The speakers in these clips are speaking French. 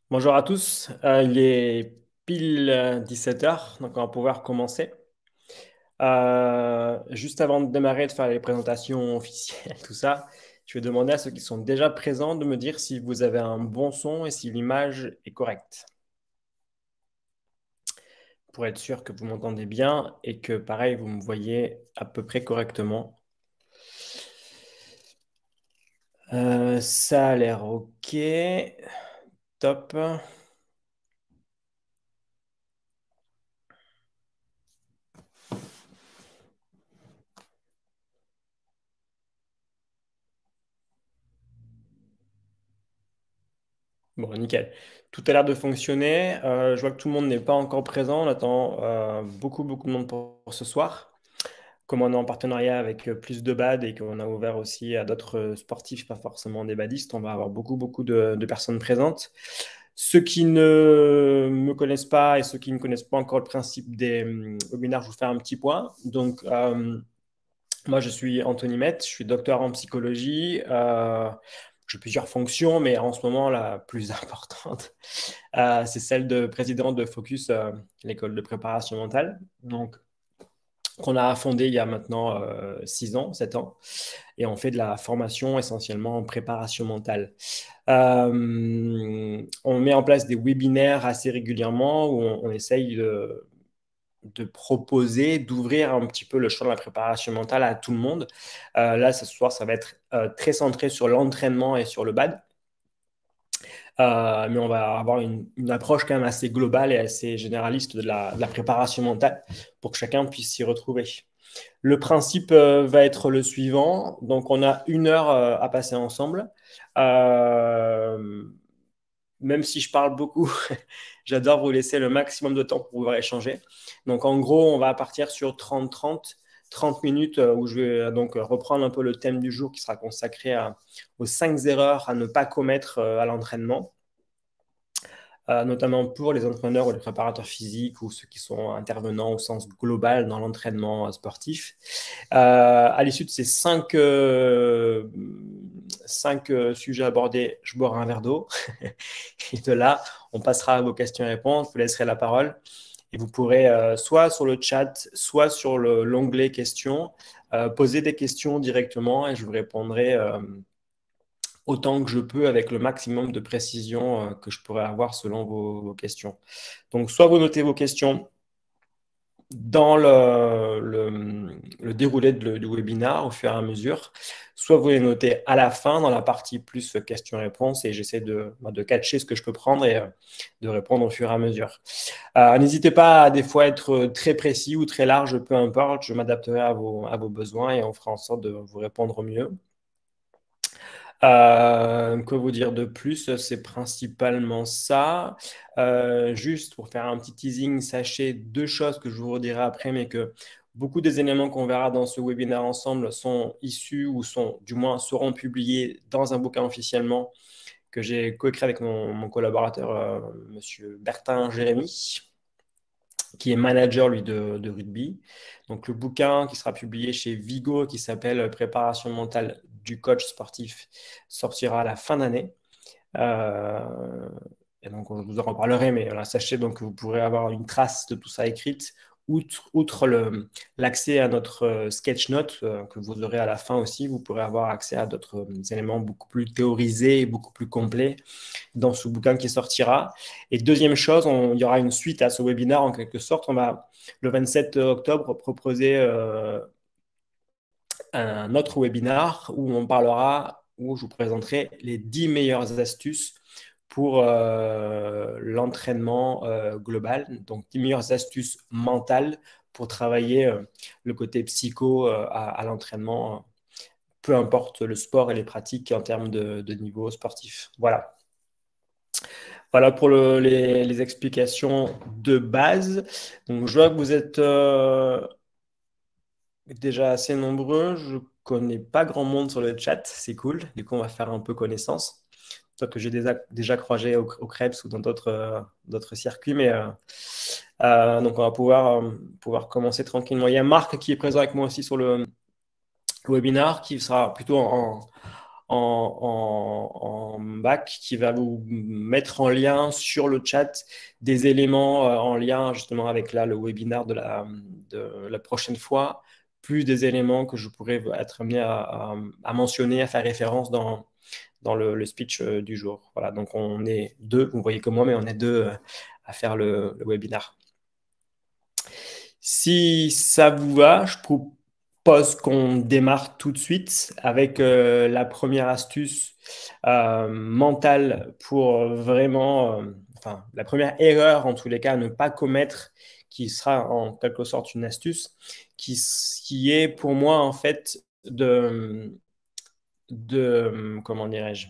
Bonjour à tous, il est pile 17 heures, donc on va pouvoir commencer. Juste avant de démarrer, de faire les présentations officielles, tout ça, je vais demander à ceux qui sont déjà présents de me dire si vous avez un bon son et si l'image est correcte, pour être sûr que vous m'entendez bien et que pareil, vous me voyez à peu près correctement. Ça a l'air OK, top. Bon, nickel. Tout a l'air de fonctionner. Je vois que tout le monde n'est pas encore présent. On attend beaucoup de monde pour ce soir. Comme on est en partenariat avec plus de BAD et qu'on a ouvert aussi à d'autres sportifs, pas forcément des badistes, on va avoir beaucoup de personnes présentes. Ceux qui ne me connaissent pas et ceux qui ne connaissent pas encore le principe des webinaires, je vous fais un petit point. Donc, moi, je suis Anthony Met, je suis docteur en psychologie. J'ai plusieurs fonctions, mais en ce moment, la plus importante, c'est celle de président de Focus, l'école de préparation mentale. Donc, qu'on a fondé il y a maintenant 6 ans, 7 ans, et on fait de la formation essentiellement en préparation mentale. On met en place des webinaires assez régulièrement où on essaye de proposer, d'ouvrir un petit peu le champ de la préparation mentale à tout le monde. Là, ce soir, ça va être très centré sur l'entraînement et sur le BAD. Mais on va avoir une approche quand même assez globale et assez généraliste de la préparation mentale pour que chacun puisse s'y retrouver. Le principe va être le suivant. Donc, on a 1 heure à passer ensemble. Euh, Même si je parle beaucoup, j'adore vous laisser le maximum de temps pour pouvoir échanger. Donc, en gros, on va partir sur 30 minutes où je vais donc reprendre un peu le thème du jour qui sera consacré aux 5 erreurs à ne pas commettre à l'entraînement. Notamment pour les entraîneurs ou les préparateurs physiques ou ceux qui sont intervenants au sens global dans l'entraînement sportif. À l'issue de ces cinq sujets abordés, je boirai un verre d'eau. Et de là, on passera à vos questions et réponses. Je vous laisserai la parole. Et vous pourrez soit sur le chat, soit sur l'onglet questions, poser des questions directement et je vous répondrai autant que je peux avec le maximum de précision que je pourrais avoir selon vos questions. Donc, soit vous notez vos questions dans le déroulé du webinaire au fur et à mesure, soit vous les notez à la fin dans la partie plus questions-réponses et j'essaie de catcher ce que je peux prendre et de répondre au fur et à mesure. N'hésitez pas à des fois être très précis ou très large, peu importe, je m'adapterai à vos besoins et on fera en sorte de vous répondre au mieux. Que vous dire de plus? C'est principalement ça. Juste pour faire un petit teasing, sachez 2 choses que je vous redirai après, mais que beaucoup des éléments qu'on verra dans ce webinaire ensemble sont issus ou sont, du moins, seront publiés dans un bouquin officiellement que j'ai coécrit avec mon collaborateur, Monsieur Bertin Jérémy, qui est manager, lui, de rugby. Donc, le bouquin qui sera publié chez Vigo, qui s'appelle Préparation mentale du coach sportif, sortira à la fin d'année. Euh, et donc, on vous en reparlerai, mais voilà, sachez donc que vous pourrez avoir une trace de tout ça écrite, outre l'accès à notre sketch note que vous aurez à la fin aussi, vous pourrez avoir accès à d'autres éléments beaucoup plus théorisés et beaucoup plus complets dans ce bouquin qui sortira. Et deuxième chose, il y aura une suite à ce webinaire en quelque sorte. On va, le 27 octobre, proposer un autre webinaire où on parlera, où je vous présenterai les 10 meilleures astuces pour l'entraînement global. Donc, 10 meilleures astuces mentales pour travailler le côté psycho à l'entraînement, peu importe le sport et les pratiques en termes de niveau sportif. Voilà. Voilà pour les explications de base. Donc, je vois que vous êtes déjà assez nombreux. Je connais pas grand monde sur le chat. C'est cool. Du coup, on va faire un peu connaissance. Toi que j'ai déjà croisé au Krebs ou dans d'autres circuits. Mais donc, on va pouvoir commencer tranquillement. Il y a Marc qui est présent avec moi aussi sur le webinar qui sera plutôt en bac qui va vous mettre en lien sur le chat des éléments en lien justement avec là, le webinaire de la prochaine fois, plus des éléments que je pourrais être amené à mentionner, à faire référence dans le speech du jour. Voilà, donc on est deux, vous voyez comme moi, mais on est deux à faire le webinaire. Si ça vous va, je propose qu'on démarre tout de suite avec la première astuce mentale pour vraiment, enfin, la première erreur en tous les cas à ne pas commettre, qui sera en quelque sorte une astuce, qui est pour moi en fait comment dirais-je,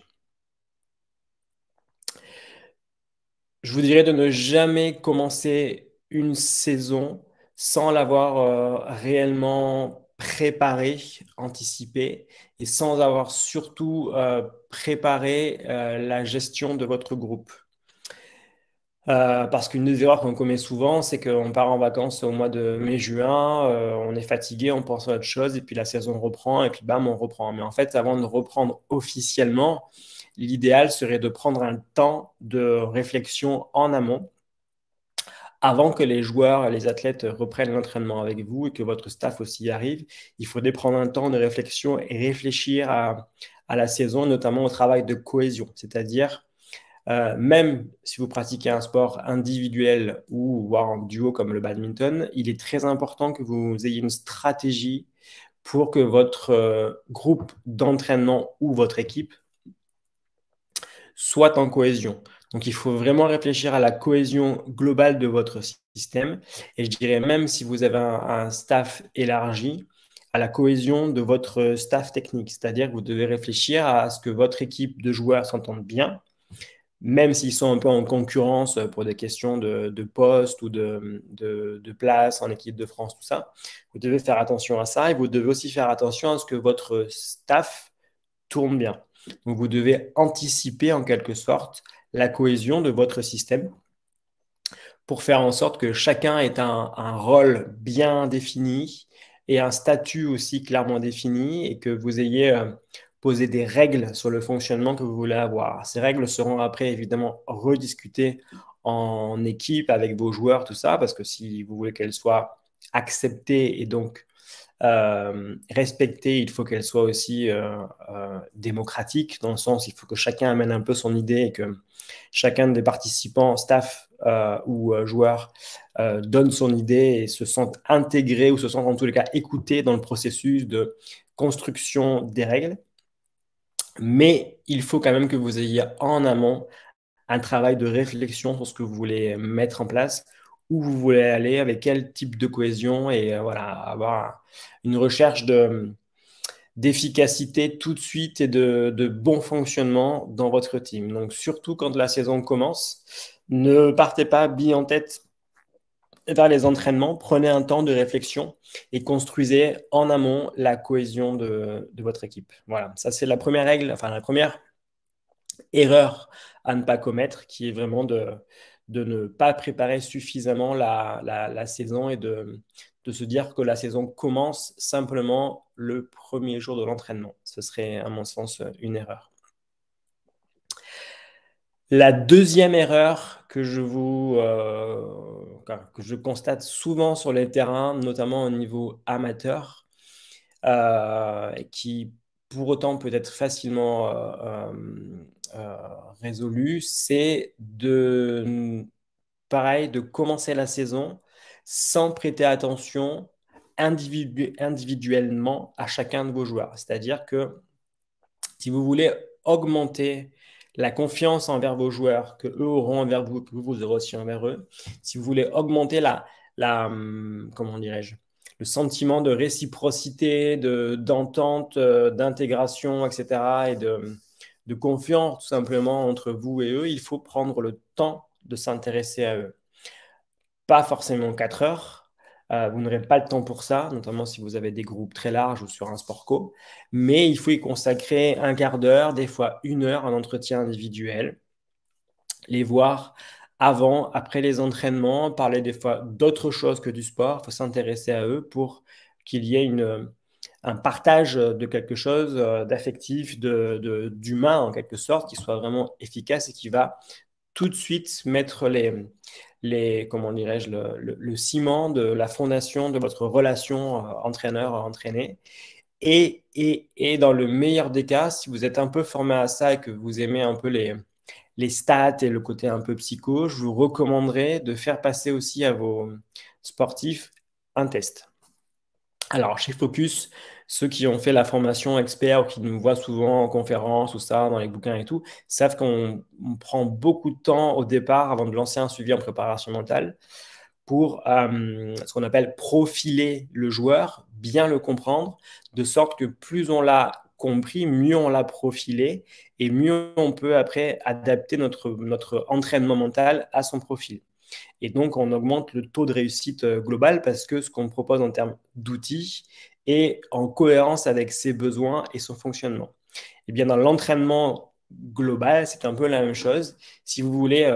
je vous dirais de ne jamais commencer une saison sans l'avoir réellement préparée, anticipée, et sans avoir surtout préparé la gestion de votre groupe. Parce qu'une des erreurs qu'on commet souvent, c'est qu'on part en vacances au mois de mai-juin, on est fatigué, on pense à autre chose, et puis la saison reprend, et puis bam, on reprend. Mais en fait, avant de reprendre officiellement, l'idéal serait de prendre un temps de réflexion en amont, avant que les joueurs et les athlètes reprennent l'entraînement avec vous et que votre staff aussi arrive. Il faudrait prendre un temps de réflexion et réfléchir à la saison, notamment au travail de cohésion, c'est-à-dire même si vous pratiquez un sport individuel ou voire en duo comme le badminton, il est très important que vous ayez une stratégie pour que votre groupe d'entraînement ou votre équipe soit en cohésion. Donc, il faut vraiment réfléchir à la cohésion globale de votre système. Et je dirais même si vous avez un staff élargi, à la cohésion de votre staff technique. C'est-à-dire que vous devez réfléchir à ce que votre équipe de joueurs s'entende bien, même s'ils sont un peu en concurrence pour des questions de poste ou de place en équipe de France, tout ça. Vous devez faire attention à ça et vous devez aussi faire attention à ce que votre staff tourne bien. Donc, vous devez anticiper en quelque sorte la cohésion de votre système pour faire en sorte que chacun ait un rôle bien défini et un statut aussi clairement défini et que vous ayez posé des règles sur le fonctionnement que vous voulez avoir. Ces règles seront après évidemment rediscutées en équipe avec vos joueurs, tout ça, parce que si vous voulez qu'elles soient acceptées et donc respectée, il faut qu'elle soit aussi démocratique, dans le sens il faut que chacun amène un peu son idée et que chacun des participants, staff ou joueurs, donne son idée et se sente intégré ou se sente en tous les cas écouté dans le processus de construction des règles. Mais il faut quand même que vous ayez en amont un travail de réflexion sur ce que vous voulez mettre en place, où vous voulez aller, avec quel type de cohésion et voilà, avoir une recherche d'efficacité tout de suite et de bon fonctionnement dans votre team. Donc surtout quand la saison commence, ne partez pas bille en tête vers les entraînements, prenez un temps de réflexion et construisez en amont la cohésion de votre équipe. Voilà, ça c'est la première règle, enfin la première erreur à ne pas commettre, qui est vraiment de ne pas préparer suffisamment la saison et de se dire que la saison commence simplement le premier jour de l'entraînement. Ce serait, à mon sens, une erreur. La deuxième erreur que je constate souvent sur les terrains, notamment au niveau amateur, qui pour autant peut être facilement résolu, c'est pareil, de commencer la saison sans prêter attention individuellement à chacun de vos joueurs. C'est-à-dire que si vous voulez augmenter la confiance envers vos joueurs que eux auront envers vous, que vous aurez aussi envers eux, si vous voulez augmenter comment dirais-je, le sentiment de réciprocité, d'entente, d'intégration, etc., et de confiance tout simplement entre vous et eux, il faut prendre le temps de s'intéresser à eux. Pas forcément 4 heures, vous n'aurez pas le temps pour ça, notamment si vous avez des groupes très larges ou sur un sport co, mais il faut y consacrer un quart d'heure, des fois 1 heure, en entretien individuel, les voir avant, après les entraînements, parler des fois d'autres choses que du sport, il faut s'intéresser à eux pour qu'il y ait un partage de quelque chose d'affectif, d'humain en quelque sorte, qui soit vraiment efficace et qui va tout de suite mettre comment dirais-je, le ciment de la fondation de votre relation entraîneur-entraîné. Et dans le meilleur des cas, si vous êtes un peu formé à ça et que vous aimez un peu les stats et le côté un peu psycho, je vous recommanderais de faire passer aussi à vos sportifs un test. Alors, chez Focus, ceux qui ont fait la formation expert ou qui nous voient souvent en conférence ou ça, dans les bouquins et tout, savent qu'on prend beaucoup de temps au départ avant de lancer un suivi en préparation mentale pour ce qu'on appelle profiler le joueur, bien le comprendre, de sorte que plus on l'a compris, mieux on l'a profilé et mieux on peut après adapter notre entraînement mental à son profil. Et donc, on augmente le taux de réussite global parce que ce qu'on propose en termes d'outils est en cohérence avec ses besoins et son fonctionnement. Et bien, dans l'entraînement global, c'est un peu la même chose. Si vous voulez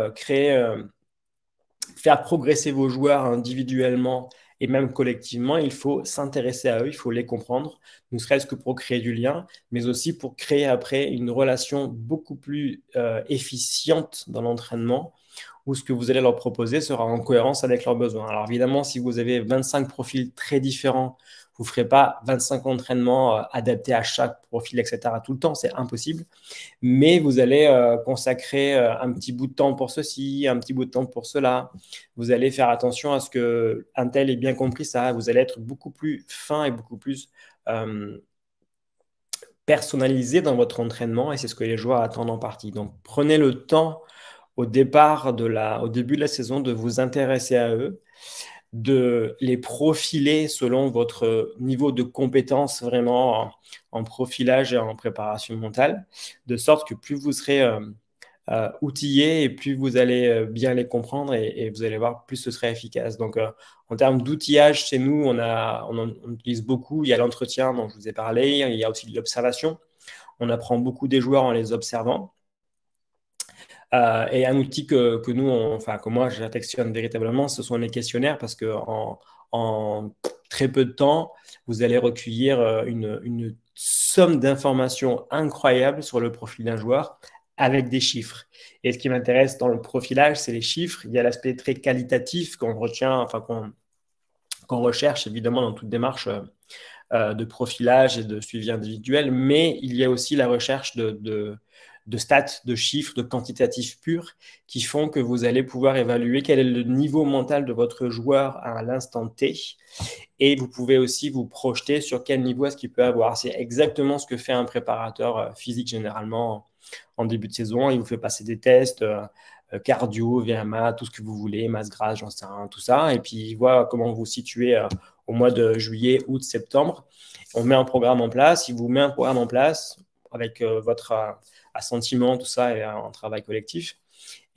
faire progresser vos joueurs individuellement et même collectivement, il faut s'intéresser à eux, il faut les comprendre, ne serait-ce que pour créer du lien, mais aussi pour créer après une relation beaucoup plus efficiente dans l'entraînement où ce que vous allez leur proposer sera en cohérence avec leurs besoins. Alors évidemment, si vous avez 25 profils très différents, vous ne ferez pas 25 entraînements adaptés à chaque profil, etc. tout le temps, c'est impossible. Mais vous allez consacrer un petit bout de temps pour ceci, un petit bout de temps pour cela. Vous allez faire attention à ce qu'un tel ait bien compris ça. Vous allez être beaucoup plus fin et beaucoup plus euh, personnalisé dans votre entraînement et c'est ce que les joueurs attendent en partie. Donc prenez le temps au début de la saison de vous intéresser à eux, de les profiler selon votre niveau de compétence vraiment en profilage et en préparation mentale, de sorte que plus vous serez outillé et plus vous allez bien les comprendre et vous allez voir, plus ce sera efficace. Donc, en termes d'outillage, chez nous, on utilise beaucoup. Il y a l'entretien dont je vous ai parlé, il y a aussi de l'observation. On apprend beaucoup des joueurs en les observant. Et un outil que nous, enfin, que moi, j'affectionne véritablement, ce sont les questionnaires parce que en très peu de temps, vous allez recueillir une somme d'informations incroyables sur le profil d'un joueur avec des chiffres. Et ce qui m'intéresse dans le profilage, c'est les chiffres. Il y a l'aspect très qualitatif qu'on retient, enfin, qu'on recherche évidemment dans toute démarche de profilage et de suivi individuel, mais il y a aussi la recherche de stats, de chiffres, de quantitatifs purs qui font que vous allez pouvoir évaluer quel est le niveau mental de votre joueur à l'instant T. Et vous pouvez aussi vous projeter sur quel niveau est-ce qu'il peut avoir. C'est exactement ce que fait un préparateur physique généralement en début de saison. Il vous fait passer des tests cardio, VMA, tout ce que vous voulez, masse grasse, j'en sais rien, tout ça. Et puis, il voit comment vous vous situez au mois de juillet, août, septembre. On met un programme en place. Il vous met un programme en place avec votre assentiment, tout ça, et un travail collectif.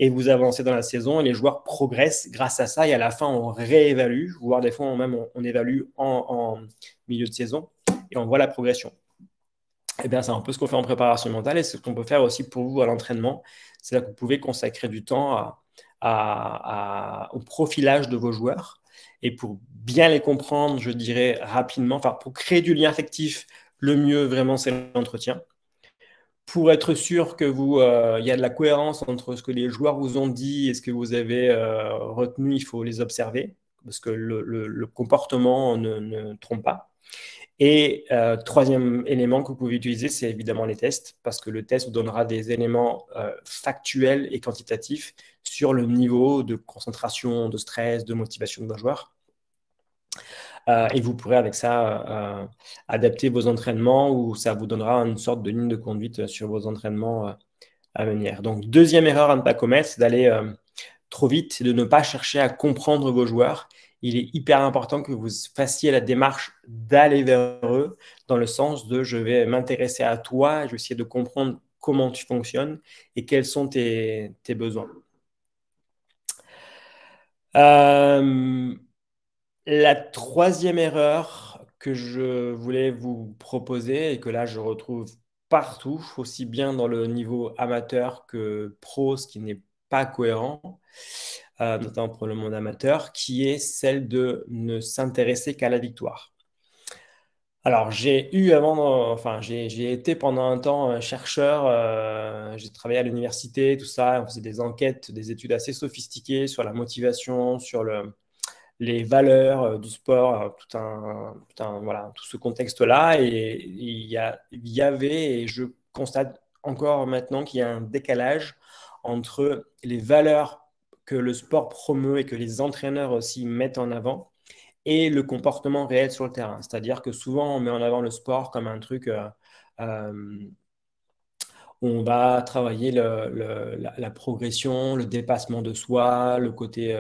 Et vous avancez dans la saison et les joueurs progressent grâce à ça. Et à la fin, on réévalue, voire des fois, même on évalue en milieu de saison et on voit la progression. Eh bien, c'est un peu ce qu'on fait en préparation mentale et c'est ce qu'on peut faire aussi pour vous à l'entraînement. C'est là que vous pouvez consacrer du temps au profilage de vos joueurs et pour bien les comprendre, je dirais rapidement, enfin pour créer du lien affectif, le mieux vraiment c'est l'entretien. Pour être sûr que il y a de la cohérence entre ce que les joueurs vous ont dit et ce que vous avez retenu, il faut les observer parce que le comportement ne trompe pas. Et troisième élément que vous pouvez utiliser, c'est évidemment les tests, parce que le test vous donnera des éléments factuels et quantitatifs sur le niveau de concentration, de stress, de motivation de vos joueurs. Et vous pourrez avec ça adapter vos entraînements ou ça vous donnera une sorte de ligne de conduite sur vos entraînements à venir. Donc, deuxième erreur à ne pas commettre, c'est d'aller trop vite, c'est de ne pas chercher à comprendre vos joueurs. Il est hyper important que vous fassiez la démarche d'aller vers eux dans le sens de je vais m'intéresser à toi, je vais essayer de comprendre comment tu fonctionnes et quels sont tes besoins. Euh, la troisième erreur que je voulais vous proposer et que là je retrouve partout, aussi bien dans le niveau amateur que pro, ce qui n'est pas cohérent, notamment pour le monde amateur, qui est celle de ne s'intéresser qu'à la victoire. Alors, j'ai eu avant, enfin, j'ai été pendant un temps chercheur, j'ai travaillé à l'université, tout ça, on faisait des enquêtes, des études assez sophistiquées sur la motivation, sur les valeurs du sport, voilà, tout ce contexte-là. Et il y avait, et je constate encore maintenant qu'il y a un décalage entre les valeurs que le sport promeut et que les entraîneurs aussi mettent en avant et le comportement réel sur le terrain. C'est-à-dire que souvent, on met en avant le sport comme un truc euh, où on va travailler la progression, le dépassement de soi, le côté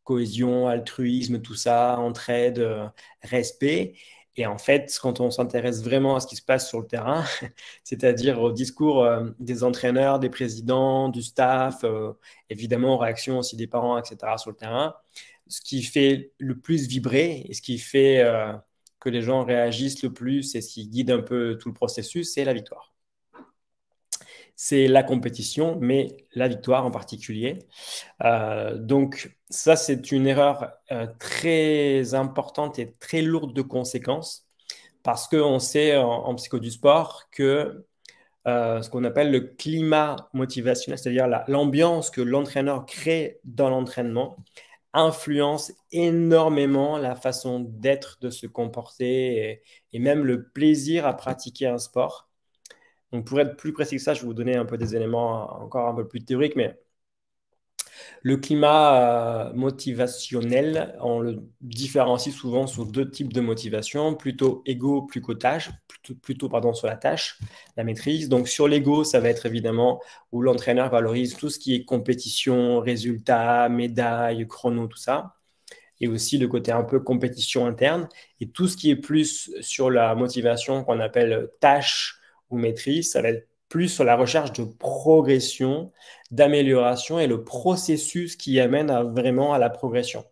cohésion, altruisme, tout ça, entraide, respect. Et en fait, quand on s'intéresse vraiment à ce qui se passe sur le terrain, c'est-à-dire au discours des entraîneurs, des présidents, du staff, évidemment aux réactions aussi des parents, etc. sur le terrain, ce qui fait le plus vibrer et ce qui fait que les gens réagissent le plus et ce qui guide un peu tout le processus, c'est la victoire. C'est la compétition, mais la victoire en particulier. Donc ça, c'est une erreur très importante et très lourde de conséquences parce qu'on sait en psycho du sport que ce qu'on appelle le climat motivationnel, c'est-à-dire l'ambiance que l'entraîneur crée dans l'entraînement, influence énormément la façon d'être, de se comporter et même le plaisir à pratiquer un sport. Donc, pour être plus précis que ça, je vais vous donner un peu des éléments encore un peu plus théoriques, mais le climat motivationnel, on le différencie souvent sur deux types de motivation, plutôt égo, plutôt pardon, sur la tâche, la maîtrise. Donc sur l'ego, ça va être évidemment où l'entraîneur valorise tout ce qui est compétition, résultats, médailles, chrono, tout ça. Et aussi le côté un peu compétition interne. Et tout ce qui est plus sur la motivation qu'on appelle tâche ou maîtrise, ça va être plus sur la recherche de progression, d'amélioration et le processus qui amène vraiment à la progression.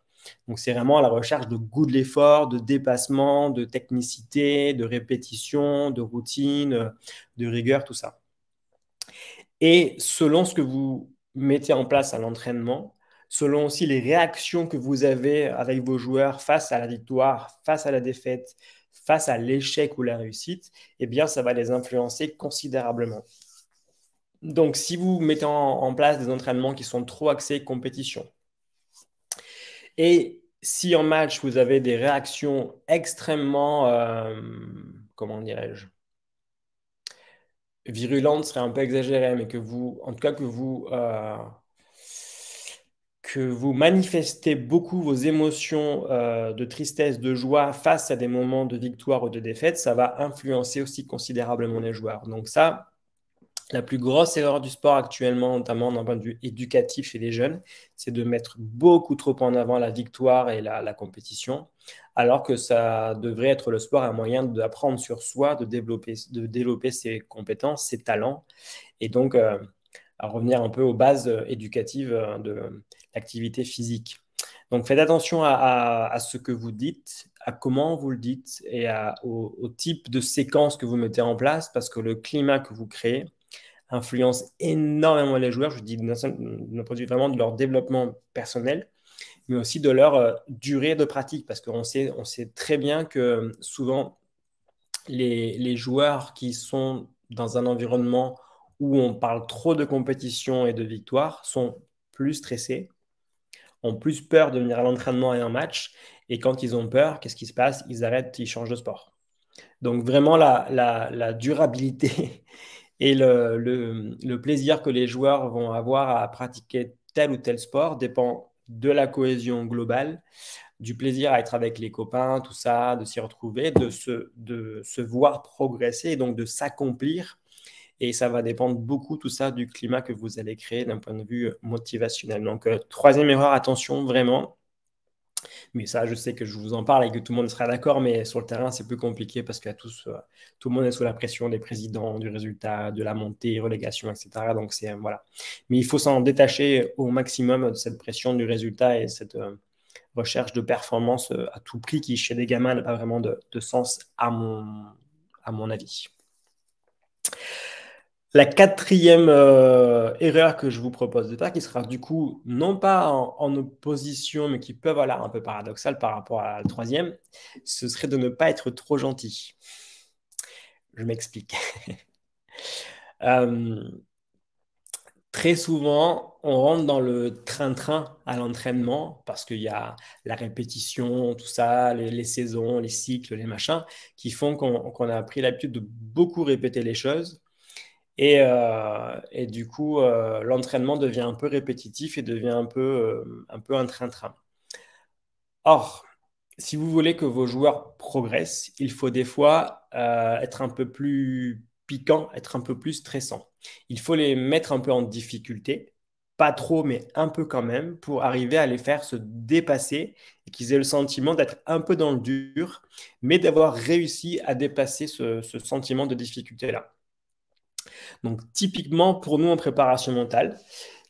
Donc, c'est vraiment à la recherche de goût de l'effort, de dépassement, de technicité, de répétition, de routine, de rigueur, tout ça. Et selon ce que vous mettez en place à l'entraînement, selon aussi les réactions que vous avez avec vos joueurs face à la victoire, face à la défaite, face à l'échec ou la réussite, eh bien, ça va les influencer considérablement. Donc, si vous mettez en place des entraînements qui sont trop axés compétition, et si en match, vous avez des réactions extrêmement, comment dirais-je, virulentes serait un peu exagéré, mais que vous, en tout cas, que vous manifestez beaucoup vos émotions de tristesse, de joie face à des moments de victoire ou de défaite, ça va influencer aussi considérablement les joueurs. Donc ça, la plus grosse erreur du sport actuellement, notamment d'un point de vue éducatif chez les jeunes, c'est de mettre beaucoup trop en avant la victoire et la compétition, alors que ça devrait être le sport un moyen d'apprendre sur soi, de développer ses compétences, ses talents, et donc à revenir un peu aux bases éducatives de l'activité physique. Donc faites attention à ce que vous dites, à comment vous le dites et au type de séquence que vous mettez en place, parce que le climat que vous créez influence énormément les joueurs, je dis d'un point de vue vraiment de leur développement personnel, mais aussi de leur durée de pratique, parce on sait très bien que souvent les joueurs qui sont dans un environnement où on parle trop de compétition et de victoire sont plus stressés, ont plus peur de venir à l'entraînement et un match. Et quand ils ont peur, qu'est-ce qui se passe? Ils arrêtent, ils changent de sport. Donc vraiment la durabilité et le plaisir que les joueurs vont avoir à pratiquer tel ou tel sport dépend de la cohésion globale, du plaisir à être avec les copains, tout ça, de s'y retrouver, de se voir progresser et donc de s'accomplir. Et ça va dépendre beaucoup, tout ça, du climat que vous allez créer d'un point de vue motivationnel. Donc, troisième erreur, attention, vraiment. Mais ça, je sais que je vous en parle et que tout le monde sera d'accord, mais sur le terrain, c'est plus compliqué parce que tout le monde est sous la pression des présidents, du résultat, de la montée, relégation, etc. Donc, voilà. Mais il faut s'en détacher au maximum de cette pression du résultat et cette recherche de performance à tout prix qui, chez les gamins, n'a pas vraiment de sens à mon avis. La quatrième erreur que je vous propose de faire, qui sera du coup non pas en opposition, mais qui peut voilà, un peu paradoxal par rapport à la troisième, ce serait de ne pas être trop gentil. Je m'explique. Euh, Très souvent, on rentre dans le train-train à l'entraînement parce qu'il y a la répétition, tout ça, les saisons, les cycles, les machins, qui font qu'on a pris l'habitude de beaucoup répéter les choses. Et du coup, l'entraînement devient un peu répétitif et devient un peu un train-train. Or, si vous voulez que vos joueurs progressent, il faut des fois être un peu plus piquant, être un peu plus stressant. Il faut les mettre un peu en difficulté, pas trop, mais un peu quand même, pour arriver à les faire se dépasser et qu'ils aient le sentiment d'être un peu dans le dur, mais d'avoir réussi à dépasser ce sentiment de difficulté-là. Donc, typiquement, pour nous en préparation mentale,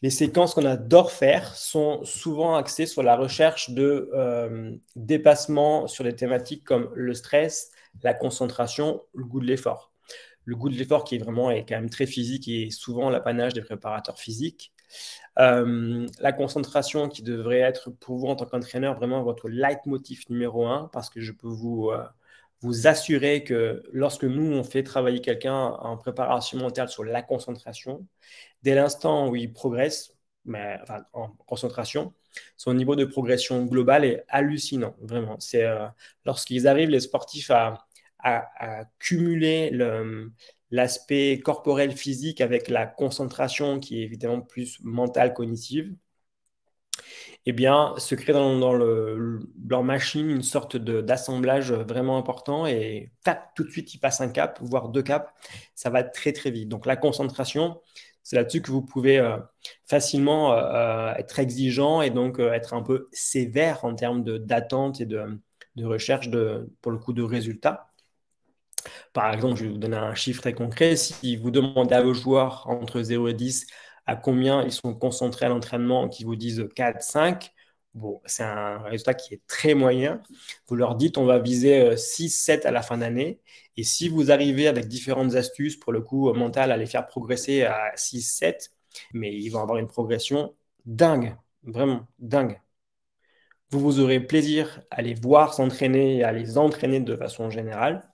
les séquences qu'on adore faire sont souvent axées sur la recherche de dépassement sur des thématiques comme le stress, la concentration, le goût de l'effort. Le goût de l'effort qui est quand même très physique et souvent l'apanage des préparateurs physiques. La concentration qui devrait être pour vous en tant qu'entraîneur vraiment votre leitmotiv numéro un parce que je peux vous assurer que lorsque nous, on fait travailler quelqu'un en préparation mentale sur la concentration, dès l'instant où il progresse, mais, enfin, en concentration, son niveau de progression globale est hallucinant, vraiment. C'est lorsqu'ils arrivent, les sportifs, à cumuler l'aspect corporel physique avec la concentration qui est évidemment plus mentale, cognitive, eh bien, se crée dans leur machine une sorte d'assemblage vraiment important et tac, tout de suite, ils passent un cap, voire deux caps. Ça va très, très vite. Donc, la concentration, c'est là-dessus que vous pouvez facilement être exigeant et donc être un peu sévère en termes d'attente et de recherche pour le coup de résultats. Par exemple, je vais vous donner un chiffre très concret. Si vous demandez à vos joueurs entre 0 et 10 à combien ils sont concentrés à l'entraînement, qui vous disent 4, 5, bon, c'est un résultat qui est très moyen. Vous leur dites on va viser 6, 7 à la fin d'année. Et si vous arrivez avec différentes astuces, pour le coup, mental, à les faire progresser à 6, 7, mais ils vont avoir une progression dingue, vraiment dingue. Vous aurez plaisir à les voir s'entraîner et à les entraîner de façon générale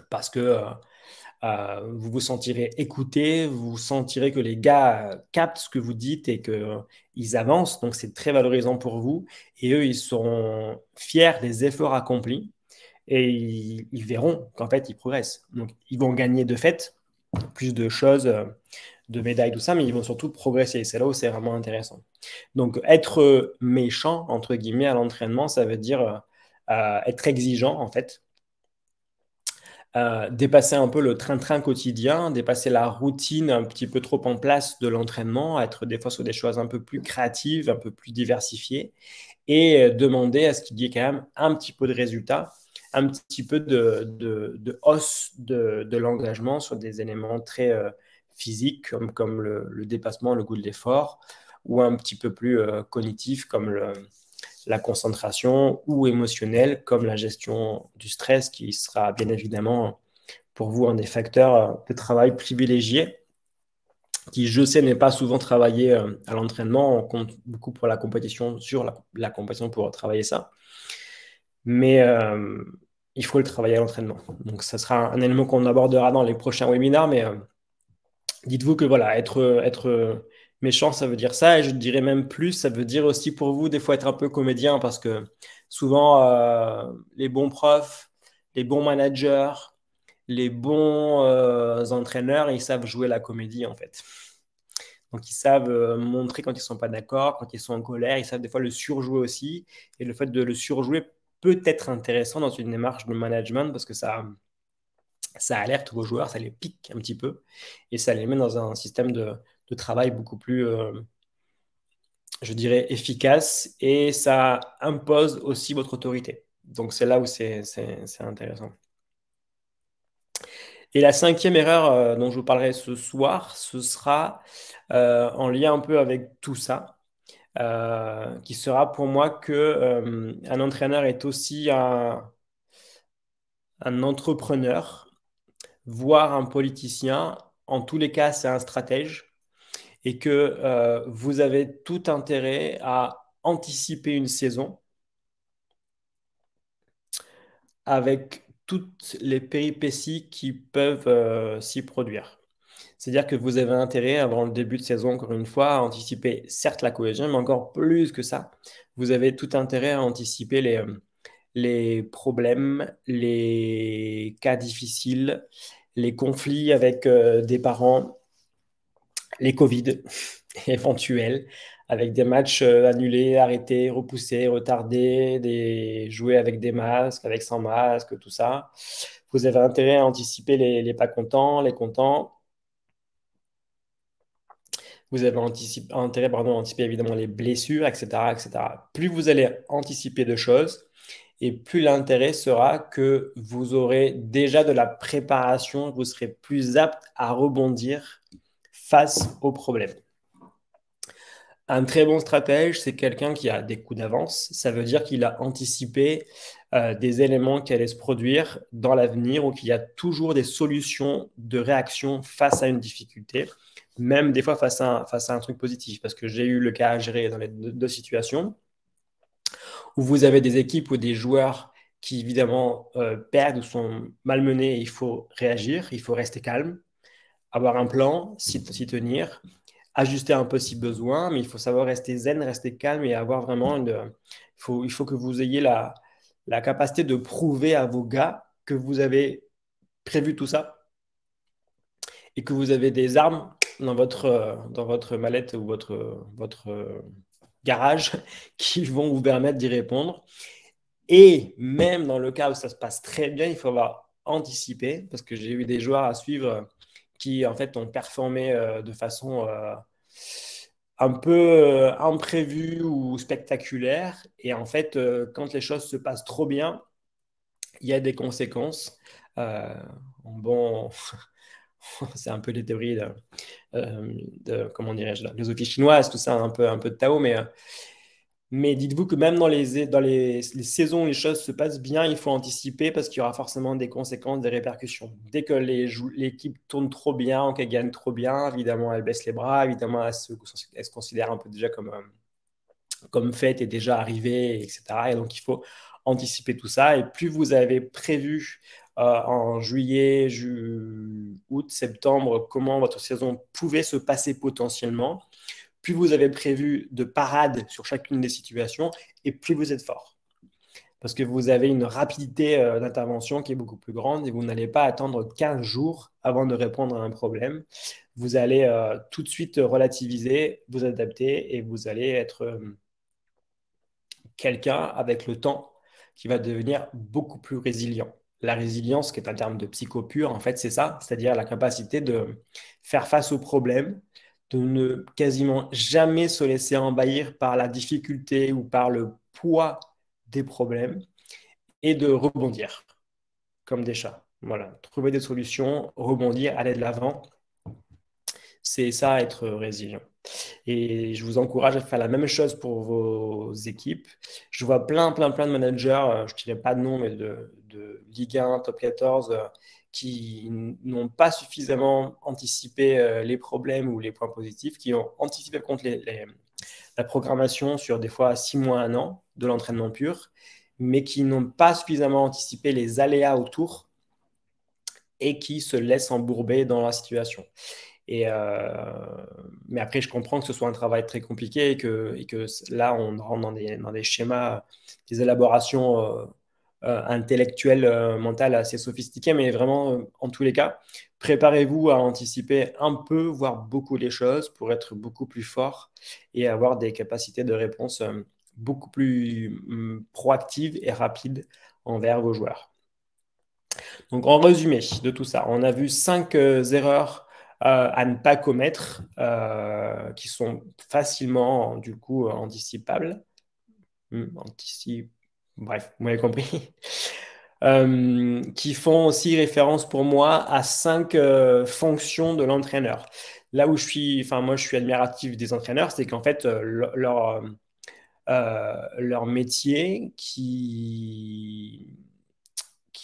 parce que vous vous sentirez écouté, vous sentirez que les gars captent ce que vous dites et qu'ils avancent. Donc, c'est très valorisant pour vous. Et eux, ils seront fiers des efforts accomplis et ils verront qu'en fait, ils progressent. Donc, ils vont gagner de fait plus de choses, de médailles, tout ça, mais ils vont surtout progresser. C'est là où c'est vraiment intéressant. Donc, être méchant, entre guillemets, à l'entraînement, ça veut dire être exigeant, en fait, dépasser un peu le train-train quotidien, dépasser la routine un petit peu trop en place de l'entraînement, être des fois sur des choses un peu plus créatives, un peu plus diversifiées, et demander à ce qu'il y ait quand même un petit peu de résultat, un petit peu de hausse de l'engagement sur des éléments très physiques comme le dépassement, le goût de l'effort, ou un petit peu plus cognitif comme la concentration ou émotionnelle comme la gestion du stress qui sera bien évidemment pour vous un des facteurs de travail privilégiés qui, je sais, n'est pas souvent travaillé à l'entraînement. On compte beaucoup pour la compétition, sur la compétition pour travailler ça. Mais il faut le travailler à l'entraînement. Donc, ça sera un élément qu'on abordera dans les prochains webinaires. Mais dites-vous que voilà, être méchant, ça veut dire ça. Et je dirais même plus, ça veut dire aussi pour vous, des fois, être un peu comédien parce que souvent, les bons profs, les bons managers, les bons entraîneurs, ils savent jouer la comédie en fait. Donc ils savent montrer quand ils ne sont pas d'accord, quand ils sont en colère, ils savent des fois le surjouer aussi. Et le fait de le surjouer peut être intéressant dans une démarche de management parce que ça alerte vos joueurs, ça les pique un petit peu et ça les met dans un système de travail beaucoup plus, je dirais, efficace et ça impose aussi votre autorité. Donc c'est là où c'est intéressant. Et la cinquième erreur dont je vous parlerai ce soir, ce sera en lien un peu avec tout ça, qui sera pour moi que un entraîneur est aussi un entrepreneur, voire un politicien en tous les cas, c'est un stratège et que vous avez tout intérêt à anticiper une saison avec toutes les péripéties qui peuvent s'y produire. C'est-à-dire que vous avez intérêt, avant le début de saison, encore une fois, à anticiper certes la cohésion, mais encore plus que ça, vous avez tout intérêt à anticiper les problèmes, les cas difficiles, les conflits avec des parents, les Covid éventuels, avec des matchs annulés, arrêtés, repoussés, retardés, des jouer avec des masques, avec sans masque, tout ça. Vous avez intérêt à anticiper les pas contents, les contents. Vous avez intérêt pardon, à anticiper évidemment les blessures, etc., etc. Plus vous allez anticiper de choses, et plus l'intérêt sera que vous aurez déjà de la préparation, vous serez plus apte à rebondir face aux problèmes. Un très bon stratège, c'est quelqu'un qui a des coups d'avance. Ça veut dire qu'il a anticipé des éléments qui allaient se produire dans l'avenir ou qu'il y a toujours des solutions de réaction face à une difficulté, même des fois face à un truc positif. Parce que j'ai eu le cas à gérer dans les deux situations où vous avez des équipes ou des joueurs qui évidemment perdent ou sont malmenés. Il faut réagir, il faut rester calme, avoir un plan, s'y tenir, ajuster un peu si besoin, mais il faut savoir rester zen, rester calme et avoir vraiment il faut que vous ayez la capacité de prouver à vos gars que vous avez prévu tout ça et que vous avez des armes dans votre mallette ou votre garage qui vont vous permettre d'y répondre. Et même dans le cas où ça se passe très bien, il faut avoir anticipé, parce que j'ai eu des joueurs à suivre qui, en fait, ont performé de façon un peu imprévue ou spectaculaire. Et en fait, quand les choses se passent trop bien, il y a des conséquences. Euh, bon, c'est un peu les théories comment dirais-je, la philosophie chinoise, tout ça, un peu de Tao, mais dites-vous que même dans les saisons où les choses se passent bien, il faut anticiper parce qu'il y aura forcément des conséquences, des répercussions. Dès que l'équipe tourne trop bien ou qu'elle gagne trop bien, évidemment, elle baisse les bras, évidemment, elle se considère un peu déjà comme faite et déjà arrivée, etc. Et donc, il faut anticiper tout ça. Et plus vous avez prévu en juillet, août, septembre, comment votre saison pouvait se passer potentiellement, plus vous avez prévu de parades sur chacune des situations et plus vous êtes fort. Parce que vous avez une rapidité d'intervention qui est beaucoup plus grande et vous n'allez pas attendre 15 jours avant de répondre à un problème. Vous allez tout de suite relativiser, vous adapter et vous allez être quelqu'un avec le temps qui va devenir beaucoup plus résilient. La résilience, qui est un terme de psycho pur, en fait, c'est ça, c'est-à-dire la capacité de faire face aux problèmes, de ne quasiment jamais se laisser envahir par la difficulté ou par le poids des problèmes et de rebondir comme des chats. Voilà, trouver des solutions, rebondir, aller de l'avant, c'est ça être résilient. Et je vous encourage à faire la même chose pour vos équipes. Je vois plein de managers, je ne dirais pas de nom, mais de Ligue 1, Top 14, qui n'ont pas suffisamment anticipé les problèmes ou les points positifs, qui ont anticipé contre la programmation sur des fois 6 mois, 1 an de l'entraînement pur, mais qui n'ont pas suffisamment anticipé les aléas autour et qui se laissent embourber dans la situation. Et mais après, je comprends que ce soit un travail très compliqué et que là, on rentre dans des schémas, des élaborations intellectuelles, mentales assez sophistiquées, mais vraiment, en tous les cas, préparez-vous à anticiper un peu, voire beaucoup les choses pour être beaucoup plus fort et avoir des capacités de réponse beaucoup plus proactives et rapides envers vos joueurs. Donc, en résumé de tout ça, on a vu 5 erreurs à ne pas commettre qui sont facilement, du coup, anticipables. Bref, vous m'avez compris. Qui font aussi référence pour moi à 5 fonctions de l'entraîneur. Là où moi, je suis admiratif des entraîneurs, c'est qu'en fait, leur métier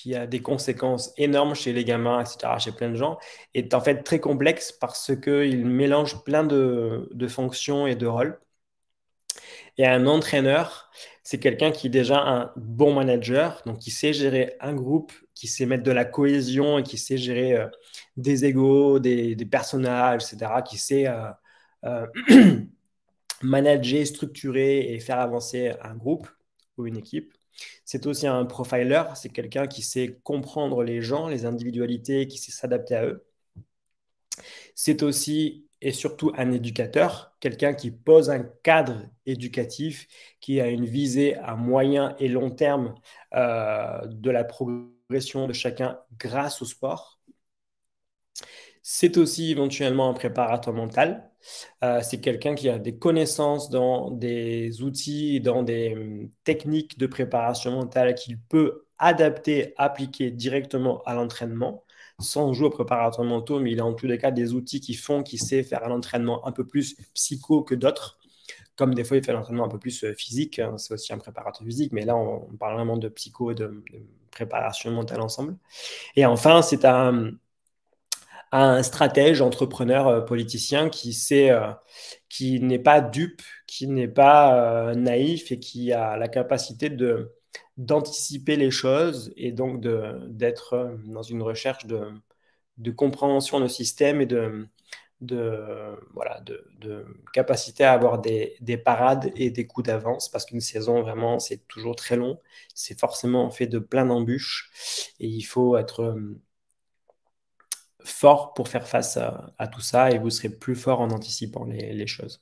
qui a des conséquences énormes chez les gamins, etc., chez plein de gens, est en fait très complexe parce qu'il mélange plein de fonctions et de rôles. Et un entraîneur, c'est quelqu'un qui est déjà un bon manager, donc qui sait gérer un groupe, qui sait mettre de la cohésion et qui sait gérer des égos, des personnages, etc., qui sait euh, manager, structurer et faire avancer un groupe ou une équipe. C'est aussi un profiler, c'est quelqu'un qui sait comprendre les gens, les individualités, qui sait s'adapter à eux. C'est aussi et surtout un éducateur, quelqu'un qui pose un cadre éducatif, qui a une visée à moyen et long terme de la progression de chacun grâce au sport. C'est aussi éventuellement un préparateur mental. C'est quelqu'un qui a des connaissances dans des outils, dans des techniques de préparation mentale qu'il peut adapter, appliquer directement à l'entraînement, sans jouer au préparateur mental, mais il a en tous les cas des outils qui font qu'il sait faire un entraînement un peu plus psycho que d'autres. Comme des fois, il fait l'entraînement un peu plus physique, hein, c'est aussi un préparateur physique, mais là, on parle vraiment de psycho et de préparation mentale ensemble. Et enfin, c'est un stratège, entrepreneur, politicien qui sait, qui n'est pas dupe, qui n'est pas naïf et qui a la capacité d'anticiper les choses et donc d'être dans une recherche de compréhension de système et voilà, de capacité à avoir des parades et des coups d'avance parce qu'une saison, vraiment, c'est toujours très long. C'est forcément fait de plein d'embûches et il faut être fort pour faire face à tout ça et vous serez plus fort en anticipant les choses.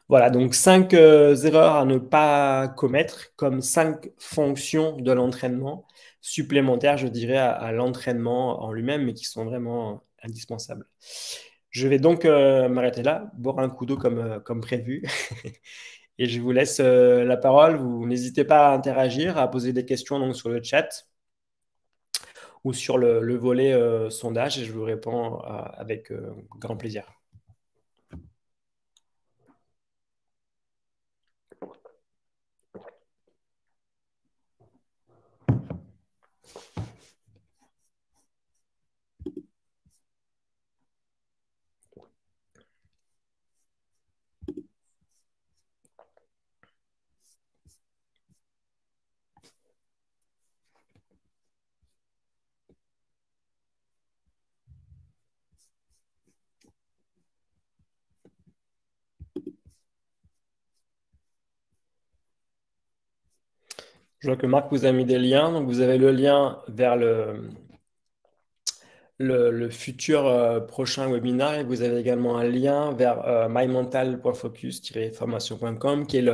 Voilà, donc 5 erreurs à ne pas commettre comme 5 fonctions de l'entraînement supplémentaires, je dirais, à l'entraînement en lui-même, mais qui sont vraiment indispensables. Je vais donc m'arrêter là, boire un coup d'eau comme prévu. Et je vous laisse la parole. Vous n'hésitez pas à interagir, à poser des questions donc, sur le chat ou sur le volet sondage et je vous réponds avec grand plaisir. Je vois que Marc vous a mis des liens. Donc, vous avez le lien vers le futur prochain webinaire et vous avez également un lien vers mymental.focus-formation.com qui est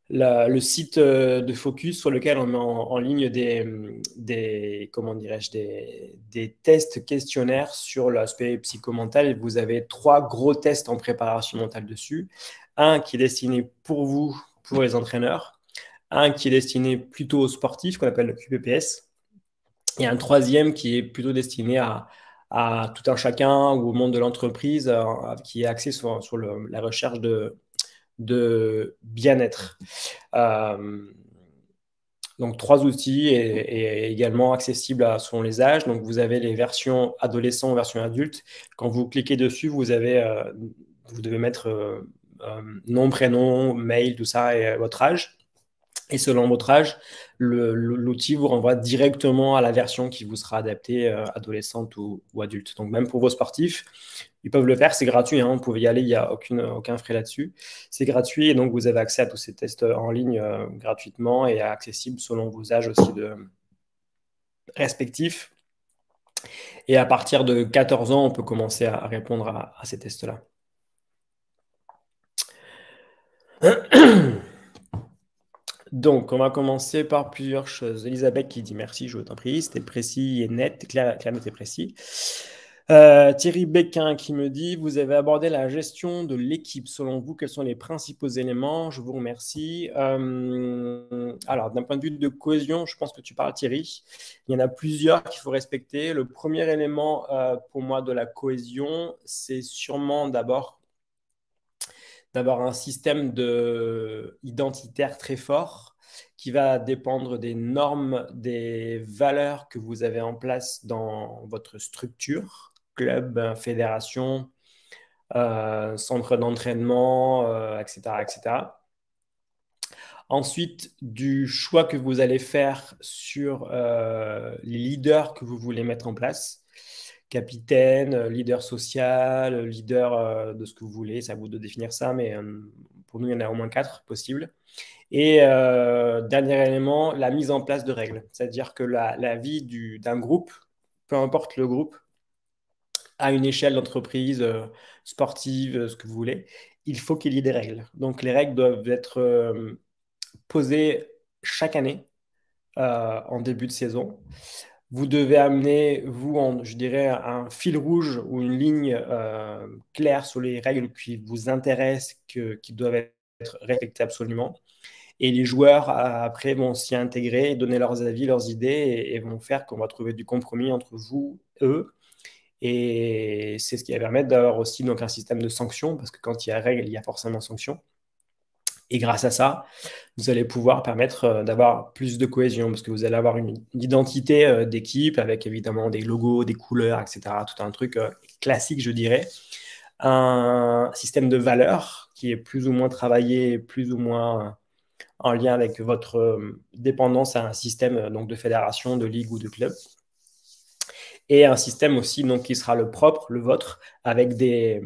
le site de focus sur lequel on met en ligne comment dirais-je, des tests questionnaires sur l'aspect psychomental. Et vous avez 3 gros tests en préparation mentale dessus. Un qui est destiné pour vous, pour les entraîneurs. Un qui est destiné plutôt aux sportifs, qu'on appelle le QPPS. Et un troisième qui est plutôt destiné à tout un chacun ou au monde de l'entreprise, qui est axé sur la recherche de bien-être. Donc, 3 outils et également accessibles selon les âges. Donc, vous avez les versions adolescents, versions adultes. Quand vous cliquez dessus, vous devez mettre nom, prénom, mail, tout ça et votre âge. Et selon votre âge, l'outil vous renvoie directement à la version qui vous sera adaptée, adolescente ou adulte. Donc, même pour vos sportifs, ils peuvent le faire, c'est gratuit, hein, vous pouvez y aller, il n'y a aucun frais là-dessus. C'est gratuit et donc vous avez accès à tous ces tests en ligne gratuitement et accessibles selon vos âges aussi respectifs. Et à partir de 14 ans, on peut commencer à répondre à ces tests-là. Donc, on va commencer par plusieurs choses. Elisabeth qui dit merci, je t'en prie, c'était précis et net, clair, net et précis. Thierry Béquin qui me dit vous avez abordé la gestion de l'équipe. Selon vous, quels sont les principaux éléments? Je vous remercie. Alors, d'un point de vue de cohésion, je pense que tu parles, Thierry. Il y en a plusieurs qu'il faut respecter. Le premier élément pour moi de la cohésion, c'est sûrement d'abord d'avoir un système identitaire très fort. qui va dépendre des normes, des valeurs que vous avez en place dans votre structure, club, fédération, centre d'entraînement, etc., etc. Ensuite, du choix que vous allez faire sur les leaders que vous voulez mettre en place. Capitaine, leader social, leader de ce que vous voulez. C'est à vous de définir ça, mais pour nous, il y en a au moins 4 possibles. Et dernier élément, la mise en place de règles. C'est-à-dire que la vie d'un groupe, peu importe le groupe, à une échelle d'entreprise sportive, ce que vous voulez, il faut qu'il y ait des règles. Donc les règles doivent être posées chaque année en début de saison. Vous devez amener, je dirais, un fil rouge ou une ligne claire sur les règles qui vous intéressent, qui doivent être respectées absolument. Et les joueurs, après, vont s'y intégrer, donner leurs avis, leurs idées et vont faire qu'on va trouver du compromis entre vous, eux. Et c'est ce qui va permettre d'avoir aussi donc, un système de sanctions, parce que quand il y a règle, il y a forcément sanctions. Et grâce à ça, vous allez pouvoir permettre d'avoir plus de cohésion, parce que vous allez avoir une identité d'équipe avec évidemment des logos, des couleurs, etc. Tout un truc classique, je dirais. Un système de valeurs qui est plus ou moins travaillé, plus ou moins en lien avec votre dépendance à un système donc, de fédération, de ligue ou de club. Et un système aussi donc, qui sera le propre, le vôtre, avec des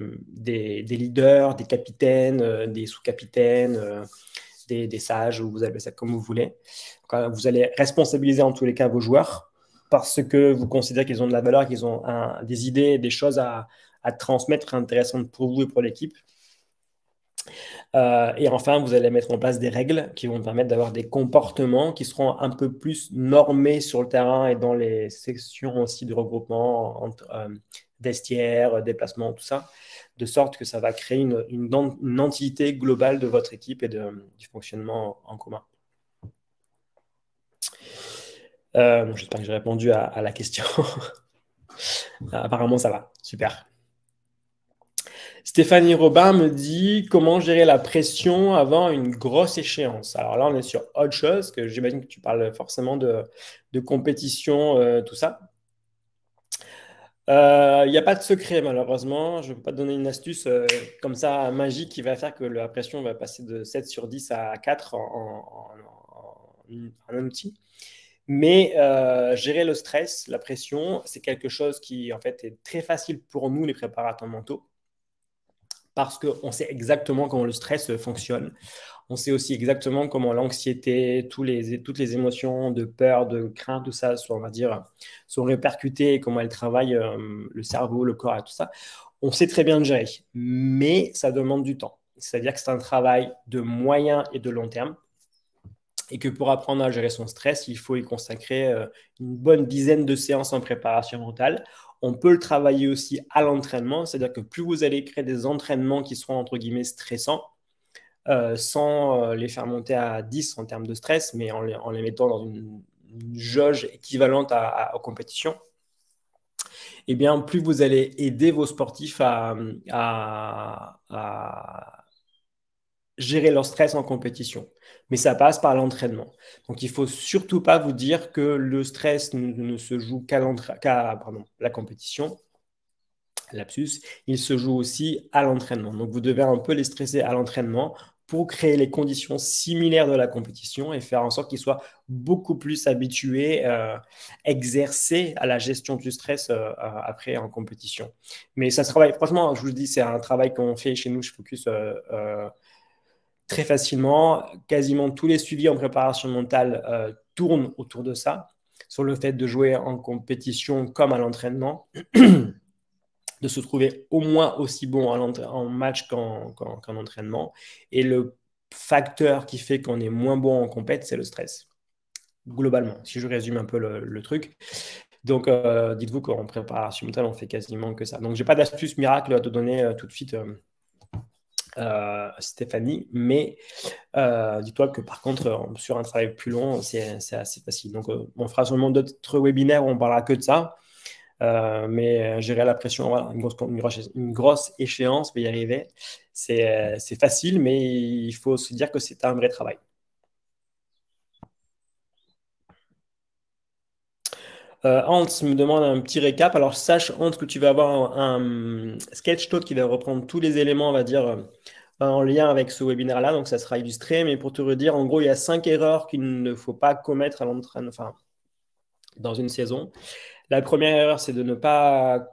leaders, des capitaines, des sous-capitaines, des sages, ou vous appelez ça comme vous voulez. Donc, vous allez responsabiliser en tous les cas vos joueurs parce que vous considérez qu'ils ont de la valeur, qu'ils ont des idées, des choses à transmettre intéressantes pour vous et pour l'équipe. Et enfin, vous allez mettre en place des règles qui vont permettre d'avoir des comportements qui seront un peu plus normés sur le terrain et dans les sections aussi de regroupement entre vestiaires, déplacements, tout ça, de sorte que ça va créer une entité globale de votre équipe et du fonctionnement en commun. J'espère que j'ai répondu à la question. Apparemment, ça va. Super. Stéphanie Robin me dit comment gérer la pression avant une grosse échéance. Alors là, on est sur autre chose, que j'imagine que tu parles forcément de compétition, tout ça. Il n'y a pas de secret, malheureusement. Je ne peux pas te donner une astuce comme ça magique qui va faire que la pression va passer de 7 sur 10 à 4 en un outil. Mais gérer le stress, la pression, c'est quelque chose qui en fait est très facile pour nous, les préparateurs mentaux, parce qu'on sait exactement comment le stress fonctionne. On sait aussi exactement comment l'anxiété, toutes les émotions de peur, de crainte, tout ça, on va dire, sont répercutées et comment elles travaillent le cerveau, le corps et tout ça. On sait très bien le gérer, mais ça demande du temps. C'est-à-dire que c'est un travail de moyen et de long terme et que pour apprendre à gérer son stress, il faut y consacrer une bonne dizaine de séances en préparation mentale. On peut le travailler aussi à l'entraînement, c'est-à-dire que plus vous allez créer des entraînements qui seront entre guillemets stressants, sans les faire monter à 10 en termes de stress, mais en les mettant dans une jauge équivalente aux compétitions, et bien plus vous allez aider vos sportifs à gérer leur stress en compétition. Mais ça passe par l'entraînement. Donc, il ne faut surtout pas vous dire que le stress ne se joue qu'à la compétition. Lapsus, il se joue aussi à l'entraînement. Donc, vous devez un peu les stresser à l'entraînement pour créer les conditions similaires de la compétition et faire en sorte qu'ils soient beaucoup plus habitués, exercés à la gestion du stress après en compétition. Mais ça se travaille, franchement, je vous dis, c'est un travail qu'on fait chez nous, je Focus très facilement. Quasiment tous les suivis en préparation mentale tournent autour de ça, sur le fait de jouer en compétition comme à l'entraînement, de se trouver au moins aussi bon en match qu'en entraînement. Et le facteur qui fait qu'on est moins bon en compète, c'est le stress, globalement, si je résume un peu le truc. Donc, dites-vous qu'en préparation mentale, on fait quasiment que ça. Donc, je n'ai pas d'astuce miracle à te donner tout de suite, Stéphanie, mais dis-toi que par contre, sur un travail plus long, c'est assez facile. Donc, on fera sûrement d'autres webinaires où on parlera que de ça. Mais gérer la pression, voilà, une grosse échéance, va y arriver. C'est facile, mais il faut se dire que c'est un vrai travail. Hans me demande un petit récap. Alors, sache, Hans, que tu vas avoir un sketch note qui va reprendre tous les éléments, on va dire, en lien avec ce webinaire-là. Donc, ça sera illustré. Mais pour te redire, en gros, il y a 5 erreurs qu'il ne faut pas commettre à l'entraînement, enfin, dans une saison. La première erreur, c'est de ne pas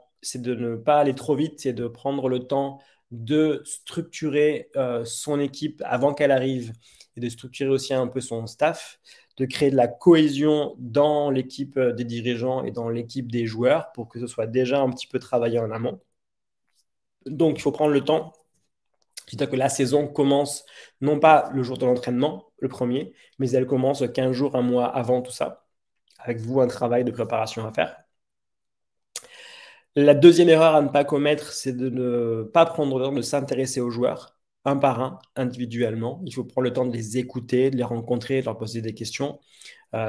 aller trop vite, c'est de prendre le temps de structurer son équipe avant qu'elle arrive et de structurer aussi un peu son staff, de créer de la cohésion dans l'équipe des dirigeants et dans l'équipe des joueurs pour que ce soit déjà un petit peu travaillé en amont. Donc, il faut prendre le temps. C'est-à-dire que la saison commence non pas le jour de l'entraînement, le premier, mais elle commence 15 jours, un mois avant tout ça, avec vous un travail de préparation à faire. La deuxième erreur à ne pas commettre, c'est de ne pas prendre le temps de s'intéresser aux joueurs, un par un, individuellement. Il faut prendre le temps de les écouter, de les rencontrer, de leur poser des questions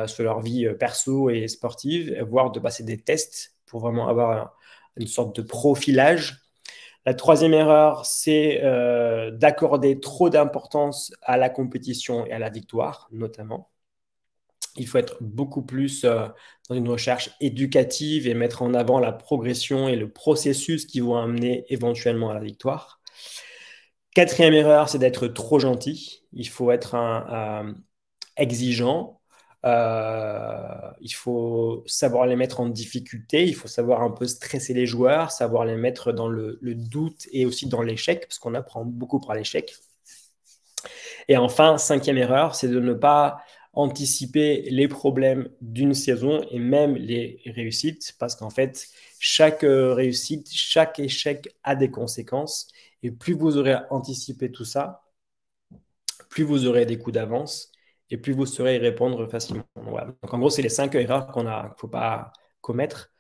sur leur vie perso et sportive, voire de passer des tests pour vraiment avoir une sorte de profilage. La troisième erreur, c'est d'accorder trop d'importance à la compétition et à la victoire, notamment. Il faut être beaucoup plus dans une recherche éducative et mettre en avant la progression et le processus qui vont amener éventuellement à la victoire. Quatrième erreur, c'est d'être trop gentil. Il faut être exigeant. Il faut savoir les mettre en difficulté. Il faut savoir un peu stresser les joueurs, savoir les mettre dans le doute et aussi dans l'échec, parce qu'on apprend beaucoup par l'échec. Et enfin, cinquième erreur, c'est de ne pas anticiper les problèmes d'une saison et même les réussites, parce qu'en fait, chaque réussite, chaque échec a des conséquences. Et plus vous aurez anticipé tout ça, plus vous aurez des coups d'avance et plus vous saurez y répondre facilement. Voilà. Donc en gros, c'est les 5 erreurs qu'il ne faut pas commettre.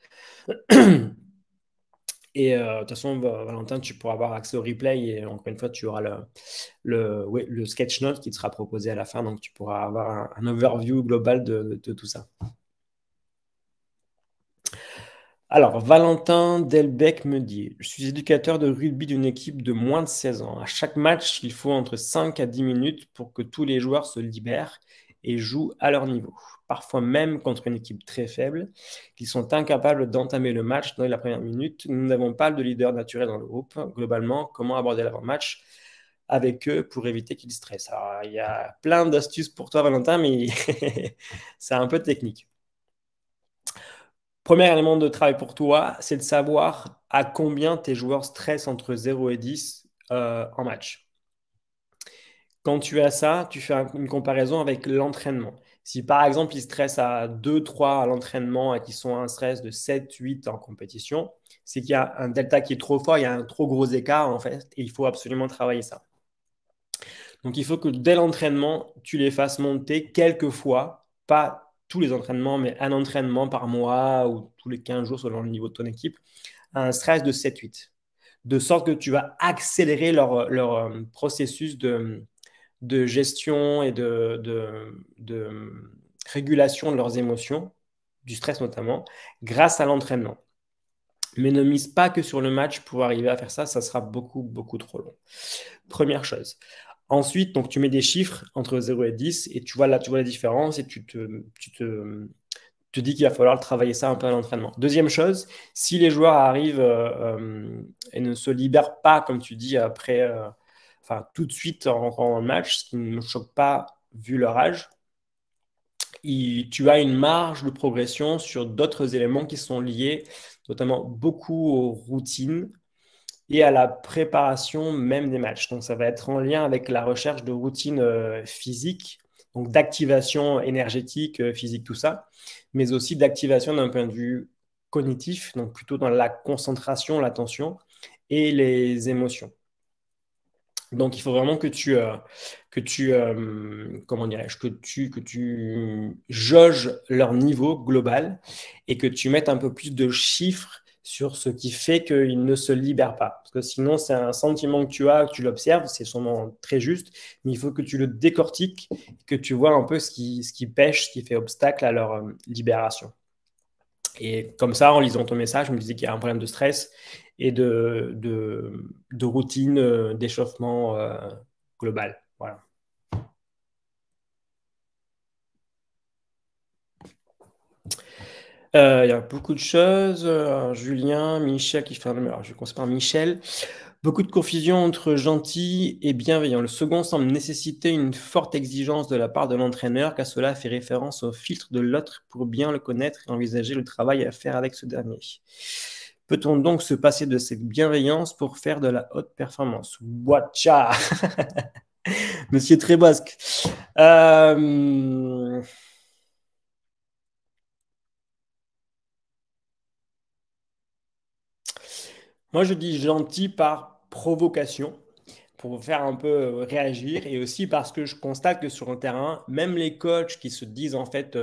Et de toute façon, Valentin, tu pourras avoir accès au replay et encore une fois, tu auras le sketch note qui te sera proposé à la fin. Donc, tu pourras avoir un overview global de tout ça. Alors, Valentin Delbecq me dit, je suis éducateur de rugby d'une équipe de moins de 16 ans. À chaque match, il faut entre 5 à 10 minutes pour que tous les joueurs se libèrent et jouent à leur niveau. Parfois même contre une équipe très faible, qui sont incapables d'entamer le match dans la première minute. Nous n'avons pas de leader naturel dans le groupe. Globalement, comment aborder l'avant-match avec eux pour éviter qu'ils stressent? Alors, il y a plein d'astuces pour toi, Valentin, mais c'est un peu technique. Premier élément de travail pour toi, c'est de savoir à combien tes joueurs stressent entre 0 et 10 en match. Quand tu as ça, tu fais une comparaison avec l'entraînement. Si par exemple ils stressent à 2, 3 à l'entraînement et qu'ils sont à un stress de 7, 8 en compétition, c'est qu'il y a un delta qui est trop fort, il y a un trop gros écart en fait, et il faut absolument travailler ça. Donc il faut que dès l'entraînement, tu les fasses monter quelques fois, pas tous les entraînements, mais un entraînement par mois ou tous les 15 jours selon le niveau de ton équipe, à un stress de 7-8. De sorte que tu vas accélérer leur processus de gestion et de régulation de leurs émotions, du stress notamment, grâce à l'entraînement. Mais ne mise pas que sur le match pour arriver à faire ça, ça sera beaucoup, beaucoup trop long. Première chose. Ensuite, donc, tu mets des chiffres entre 0 et 10 et tu vois là, tu vois la différence et tu te dis qu'il va falloir travailler ça un peu à l'entraînement. Deuxième chose, si les joueurs arrivent et ne se libèrent pas, comme tu dis, après, enfin, tout de suite en rentrant dans le match, ce qui ne me choque pas vu leur âge, tu as une marge de progression sur d'autres éléments qui sont liés, notamment beaucoup aux routines et à la préparation même des matchs. Donc, ça va être en lien avec la recherche de routines physiques, donc d'activation énergétique, physique, tout ça, mais aussi d'activation d'un point de vue cognitif, donc plutôt dans la concentration, l'attention et les émotions. Donc, il faut vraiment comment dirais-je, que tu jauges leur niveau global et que tu mettes un peu plus de chiffres sur ce qui fait qu'ils ne se libèrent pas. Parce que sinon, c'est un sentiment que tu as, que tu l'observes, c'est sûrement très juste, mais il faut que tu le décortiques, que tu vois un peu ce qui pêche, ce qui fait obstacle à leur libération. Et comme ça, en lisant ton message, je me disais qu'il y a un problème de stress et de routine, d'échauffement global. Voilà. Il y a beaucoup de choses. Julien, Michel qui fait un... Alors, je vais commencer par Michel. Beaucoup de confusion entre gentil et bienveillant. Le second semble nécessiter une forte exigence de la part de l'entraîneur, car cela fait référence au filtre de l'autre pour bien le connaître et envisager le travail à faire avec ce dernier. Peut-on donc se passer de cette bienveillance pour faire de la haute performance? Watcha. Monsieur Trébosque. Euh, Moi, je dis gentil par provocation, pour vous faire un peu réagir, et aussi parce que je constate que sur le terrain, même les coachs qui se disent en fait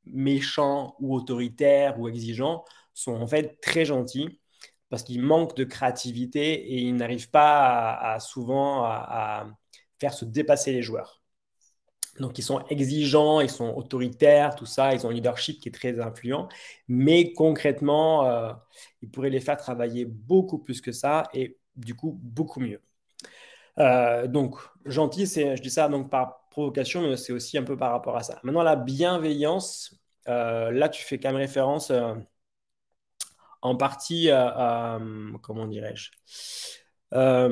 méchants ou autoritaires ou exigeants sont en fait très gentils parce qu'ils manquent de créativité et ils n'arrivent pas souvent à faire se dépasser les joueurs. Donc, ils sont exigeants, ils sont autoritaires, tout ça, ils ont un leadership qui est très influent, mais concrètement, ils pourraient les faire travailler beaucoup plus que ça et du coup, beaucoup mieux. Donc, gentil, je dis ça donc par provocation, mais c'est aussi un peu par rapport à ça. Maintenant, la bienveillance, là, tu fais quand même référence en partie comment dirais-je, à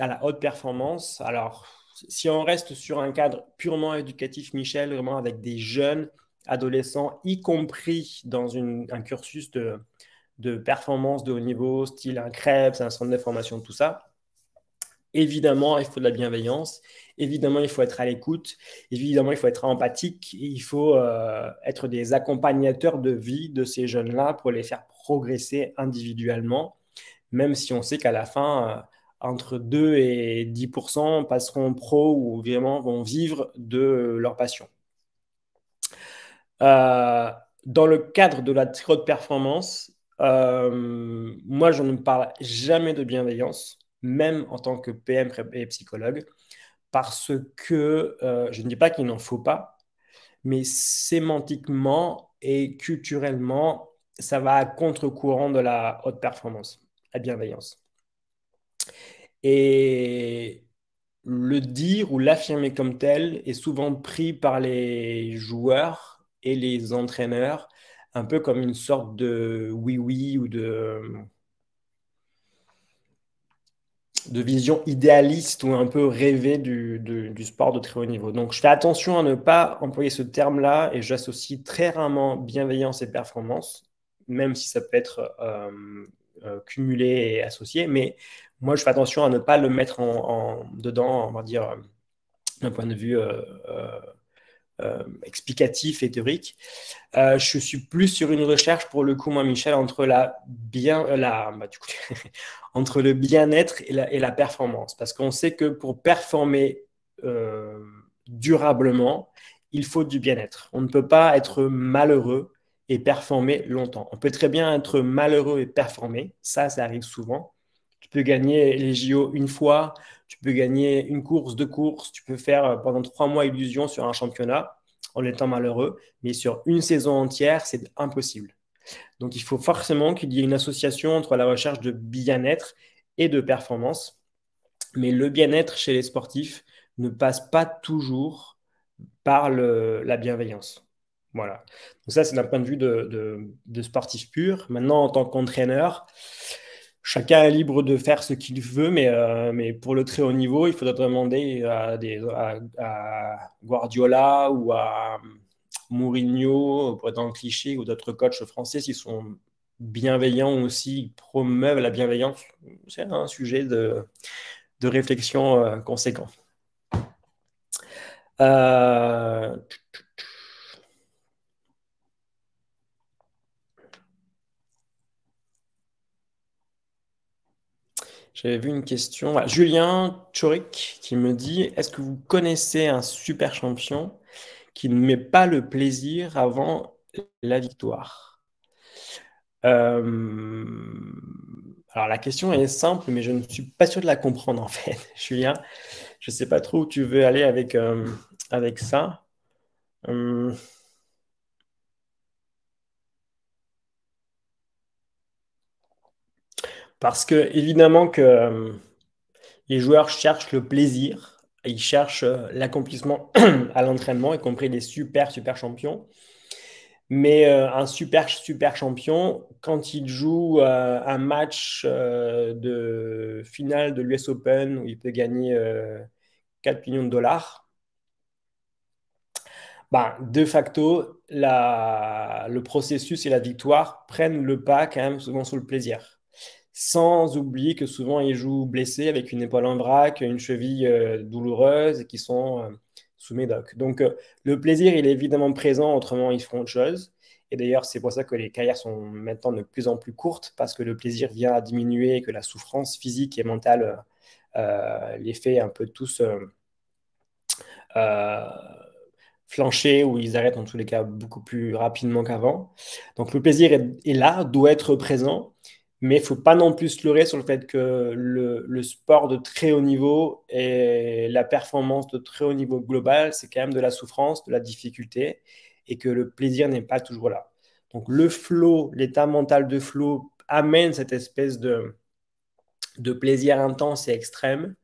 la haute performance. Alors, si on reste sur un cadre purement éducatif, Michel, vraiment avec des jeunes adolescents, y compris dans un cursus de performance de haut niveau, style un CREPS, un centre de formation, tout ça, évidemment, il faut de la bienveillance. Évidemment, il faut être à l'écoute. Évidemment, il faut être empathique. Et il faut être des accompagnateurs de vie de ces jeunes-là pour les faire progresser individuellement, même si on sait qu'à la fin, entre 2 et 10% passeront pro ou vraiment vont vivre de leur passion. Euh, Dans le cadre de la très haute performance, moi, je ne parle jamais de bienveillance, même en tant que PM et psychologue, parce que je ne dis pas qu'il n'en faut pas, mais sémantiquement et culturellement, ça va à contre-courant de la haute performance, la bienveillance. Et le dire ou l'affirmer comme tel est souvent pris par les joueurs et les entraîneurs un peu comme une sorte de oui-oui ou de vision idéaliste ou un peu rêvée du sport de très haut niveau. Donc, je fais attention à ne pas employer ce terme-là et j'associe très rarement bienveillance et performance, même si ça peut être cumulé et associé. Mais moi, je fais attention à ne pas le mettre dedans, on va dire, d'un point de vue explicatif et théorique. Je suis plus sur une recherche pour le coup, moi, Michel, entre du coup, entre le bien-être et la performance. Parce qu'on sait que pour performer durablement, il faut du bien-être. On ne peut pas être malheureux et performer longtemps. On peut très bien être malheureux et performer. Ça arrive souvent. Tu peux gagner les JO une fois, tu peux gagner une course, deux courses, tu peux faire pendant 3 mois illusion sur un championnat en étant malheureux, mais sur une saison entière, c'est impossible. Donc, il faut forcément qu'il y ait une association entre la recherche de bien-être et de performance. Mais le bien-être chez les sportifs ne passe pas toujours par la bienveillance. Voilà. Donc ça, c'est d'un point de vue de sportif pur. Maintenant, en tant qu'entraîneur, chacun est libre de faire ce qu'il veut, mais pour le très haut niveau, il faudrait demander à Guardiola ou à Mourinho, pour être dans le cliché, ou d'autres coachs français, s'ils sont bienveillants aussi, promeuvent la bienveillance. C'est un sujet de réflexion conséquent. Euh, J'avais vu une question. Voilà, Julien Chorik qui me dit, est-ce que vous connaissez un super champion qui ne met pas le plaisir avant la victoire? Alors la question est simple, mais je ne suis pas sûr de la comprendre en fait, Julien. Je ne sais pas trop où tu veux aller avec ça. Euh, Parce que évidemment que les joueurs cherchent le plaisir, ils cherchent l'accomplissement à l'entraînement, y compris les super champions. Mais un super champion, quand il joue un match de finale de l'US Open où il peut gagner 4 millions de dollars, ben, de facto, le processus et la victoire prennent le pas quand même souvent sur le plaisir. Sans oublier que souvent ils jouent blessés avec une épaule en vrac, une cheville douloureuse et qui sont sous médoc. Donc le plaisir, il est évidemment présent, autrement ils feront autre chose. Et d'ailleurs, c'est pour ça que les carrières sont maintenant de plus en plus courtes, parce que le plaisir vient à diminuer et que la souffrance physique et mentale les fait un peu tous euh, flancher, ou ils arrêtent en tous les cas beaucoup plus rapidement qu'avant. Donc le plaisir est là, doit être présent, mais il ne faut pas non plus se leurrer sur le fait que le sport de très haut niveau et la performance de très haut niveau global, c'est quand même de la souffrance, de la difficulté, et que le plaisir n'est pas toujours là. Donc le flow, l'état mental de flow amène cette espèce de plaisir intense et extrême,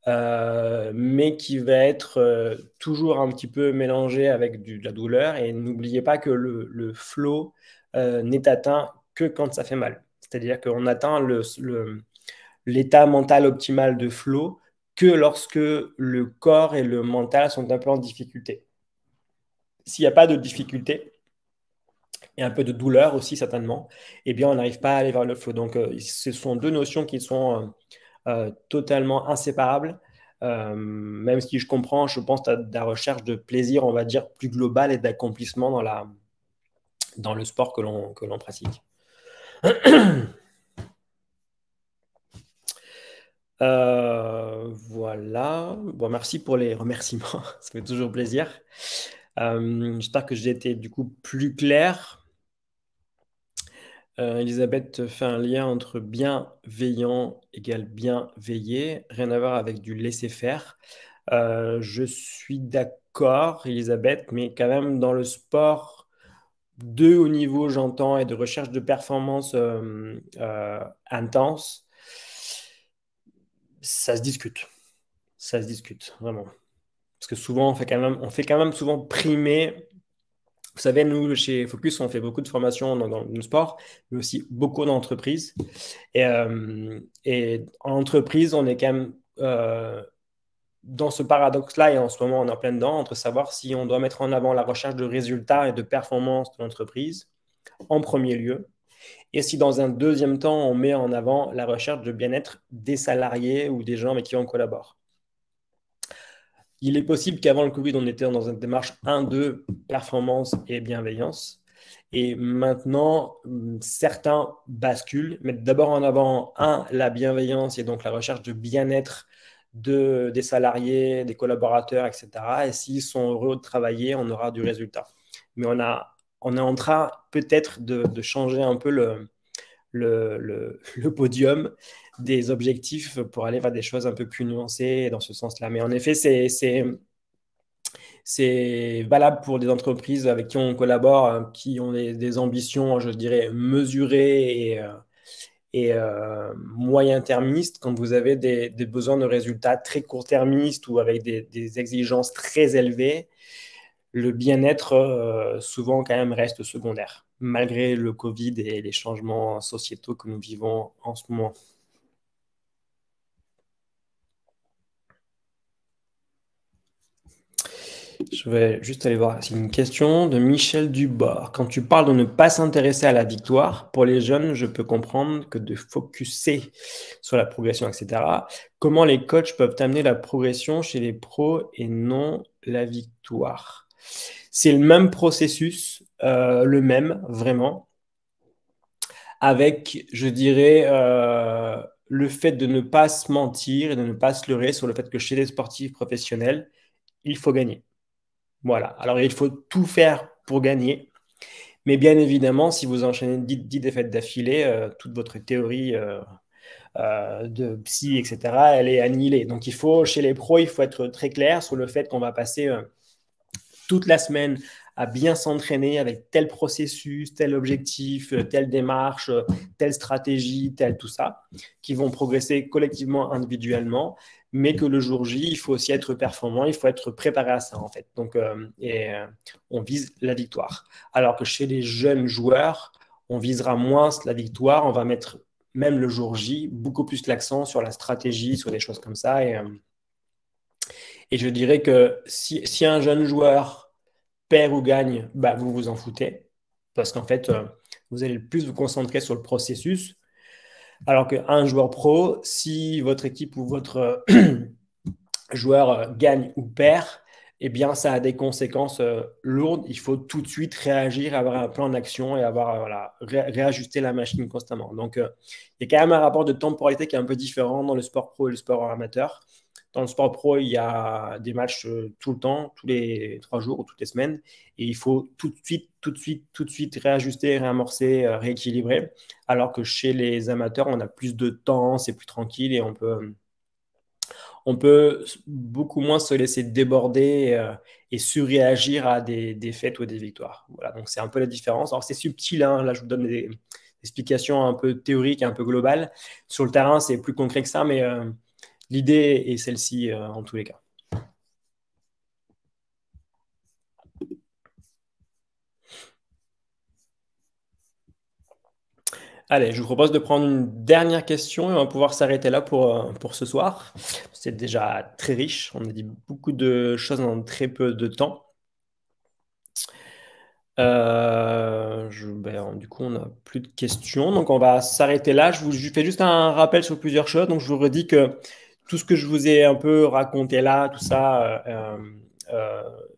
mais qui va être toujours un petit peu mélangé avec de la douleur. Et n'oubliez pas que le flow n'est atteint que quand ça fait mal. C'est-à-dire qu'on atteint l'état mental optimal de flow que lorsque le corps et le mental sont un peu en difficulté. S'il n'y a pas de difficulté, et un peu de douleur aussi certainement, eh bien on n'arrive pas à aller vers le flow. Donc ce sont deux notions qui sont totalement inséparables. Même si je comprends, je pense à la recherche de plaisir, on va dire, plus global et d'accomplissement dans le sport que l'on pratique. Voilà. Bon, merci pour les remerciements. Ça fait toujours plaisir. J'espère que j'ai été du coup plus clair. Elisabeth fait un lien entre bienveillant égale bienveillé, rien à voir avec du laisser-faire. Je suis d'accord, Elisabeth, mais quand même dans le sport de haut niveau, j'entends, et de recherche de performance intense, ça se discute. Ça se discute, vraiment. Parce que souvent, on fait quand même souvent primer. Vous savez, nous, chez Focus, on fait beaucoup de formations dans le sport, mais aussi beaucoup d'entreprises. Et en entreprise, on est quand même dans ce paradoxe-là, et en ce moment, on est en plein dedans, entre savoir si on doit mettre en avant la recherche de résultats et de performance de l'entreprise en premier lieu, et si dans un deuxième temps, on met en avant la recherche de bien-être des salariés ou des gens avec qui on collabore. Il est possible qu'avant le Covid, on était dans une démarche 1-2, performance et bienveillance. Et maintenant, certains basculent, mettent d'abord en avant, la bienveillance et donc la recherche de bien-être des salariés, des collaborateurs, etc. Et s'ils sont heureux de travailler, on aura du résultat. Mais on est en train peut-être de changer un peu le podium des objectifs pour aller vers des choses un peu plus nuancées dans ce sens-là. Mais en effet, c'est valable pour des entreprises avec qui on collabore, qui ont des ambitions, je dirais, mesurées et moyen-termistes. Quand vous avez des besoins de résultats très court-termistes ou avec des exigences très élevées, le bien-être souvent quand même reste secondaire, malgré le Covid et les changements sociétaux que nous vivons en ce moment. Je vais juste aller voir. C'est une question de Michel Dubord. Quand tu parles de ne pas s'intéresser à la victoire, pour les jeunes, je peux comprendre que de focuser sur la progression, etc. Comment les coachs peuvent amener la progression chez les pros et non la victoire? C'est le même processus, le même, vraiment, avec, je dirais, le fait de ne pas se mentir et de ne pas se leurrer sur le fait que chez les sportifs professionnels, il faut gagner. Voilà. Alors, il faut tout faire pour gagner. Mais bien évidemment, si vous enchaînez 10 défaites d'affilée, toute votre théorie de psy, etc., elle est annihilée. Donc, chez les pros, il faut être très clair sur le fait qu'on va passer toute la semaine à bien s'entraîner avec tel processus, tel objectif, telle démarche, telle stratégie, tel tout ça, qui vont progresser collectivement, individuellement, mais que le jour J, il faut aussi être performant, il faut être préparé à ça en fait. Donc, on vise la victoire. Alors que chez les jeunes joueurs, on visera moins la victoire, on va mettre même le jour J beaucoup plus l'accent sur la stratégie, sur des choses comme ça. Et je dirais que si un jeune joueur perd ou gagne, bah, vous vous en foutez. Parce qu'en fait, vous allez plus vous concentrer sur le processus. Alors qu'un joueur pro, si votre équipe ou votre joueur gagne ou perd, eh bien, ça a des conséquences lourdes. Il faut tout de suite réagir, avoir un plan d'action et avoir voilà, réajuster la machine constamment. Donc, il y a quand même un rapport de temporalité qui est un peu différent dans le sport pro et le sport amateur. Dans le sport pro, il y a des matchs tout le temps, tous les 3 jours ou toutes les semaines. Et il faut tout de suite réajuster, réamorcer, rééquilibrer. Alors que chez les amateurs, on a plus de temps, c'est plus tranquille et on peut beaucoup moins se laisser déborder et surréagir à des défaites ou des victoires. Voilà, donc c'est un peu la différence. Alors c'est subtil, hein, là je vous donne des explications un peu théoriques, un peu globales. Sur le terrain, c'est plus concret que ça, mais l'idée est celle-ci en tous les cas. Allez, je vous propose de prendre une dernière question et on va pouvoir s'arrêter là pour ce soir. C'est déjà très riche, on a dit beaucoup de choses en très peu de temps. Du coup, on n'a plus de questions, donc on va s'arrêter là. Je fais juste un rappel sur plusieurs choses. Donc, je vous redis que tout ce que je vous ai un peu raconté là, tout ça,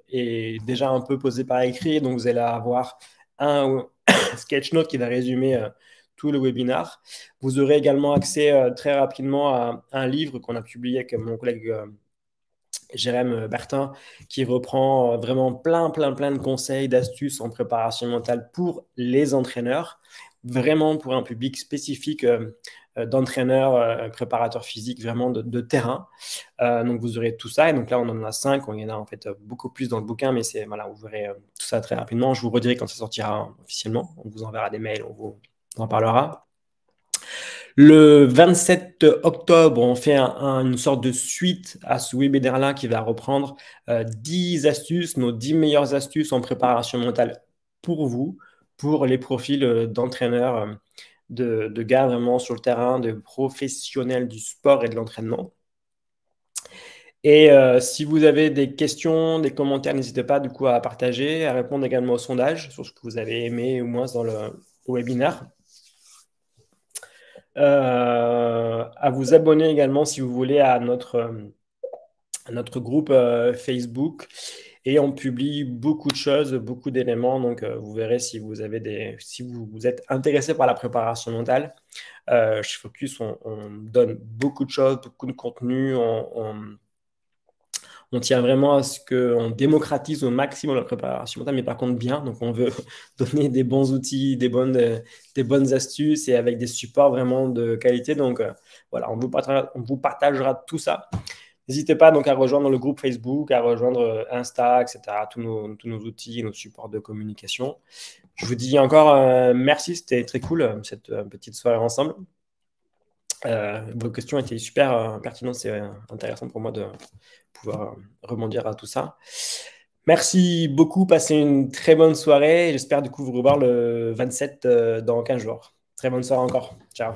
est déjà un peu posé par écrit. Donc, vous allez avoir un sketch note qui va résumer tout le webinar. Vous aurez également accès très rapidement à un livre qu'on a publié avec mon collègue Jérém Bertin, qui reprend vraiment plein de conseils, d'astuces en préparation mentale pour les entraîneurs, vraiment pour un public spécifique d'entraîneurs, préparateurs physiques, vraiment de terrain. Donc, vous aurez tout ça. Et donc là, on en a 5. Il y en a en fait beaucoup plus dans le bouquin, mais voilà, vous verrez tout ça très rapidement. Je vous redirai quand ça sortira officiellement. On vous enverra des mails, on vous en parlera. Le 27 octobre, on fait une sorte de suite à ce webinaire-là qui va reprendre 10 astuces, nos 10 meilleures astuces en préparation mentale pour vous, pour les profils d'entraîneurs, de gars vraiment sur le terrain, de professionnels du sport et de l'entraînement. Et si vous avez des questions, des commentaires, n'hésitez pas du coup à partager, à répondre également au sondage sur ce que vous avez aimé ou moins dans le webinaire. À vous abonner également si vous voulez à notre groupe Facebook et on publie beaucoup de choses, beaucoup d'éléments. Donc, vous verrez si si vous êtes intéressé par la préparation mentale. Chez Focus, on donne beaucoup de choses, beaucoup de contenu. On tient vraiment à ce qu'on démocratise au maximum la préparation mentale, mais par contre bien. Donc, on veut donner des bons outils, des bonnes astuces et avec des supports vraiment de qualité. Donc, voilà, on vous partagera tout ça. N'hésitez pas donc à rejoindre le groupe Facebook, à rejoindre Insta, etc. Tous nos outils, nos supports de communication. Je vous dis encore merci, c'était très cool cette petite soirée ensemble. Vos questions étaient super pertinentes, c'est intéressant pour moi de pouvoir rebondir à tout ça. Merci beaucoup, passez une très bonne soirée. J'espère du coup vous revoir le 27 dans 15 jours. Très bonne soirée encore. Ciao.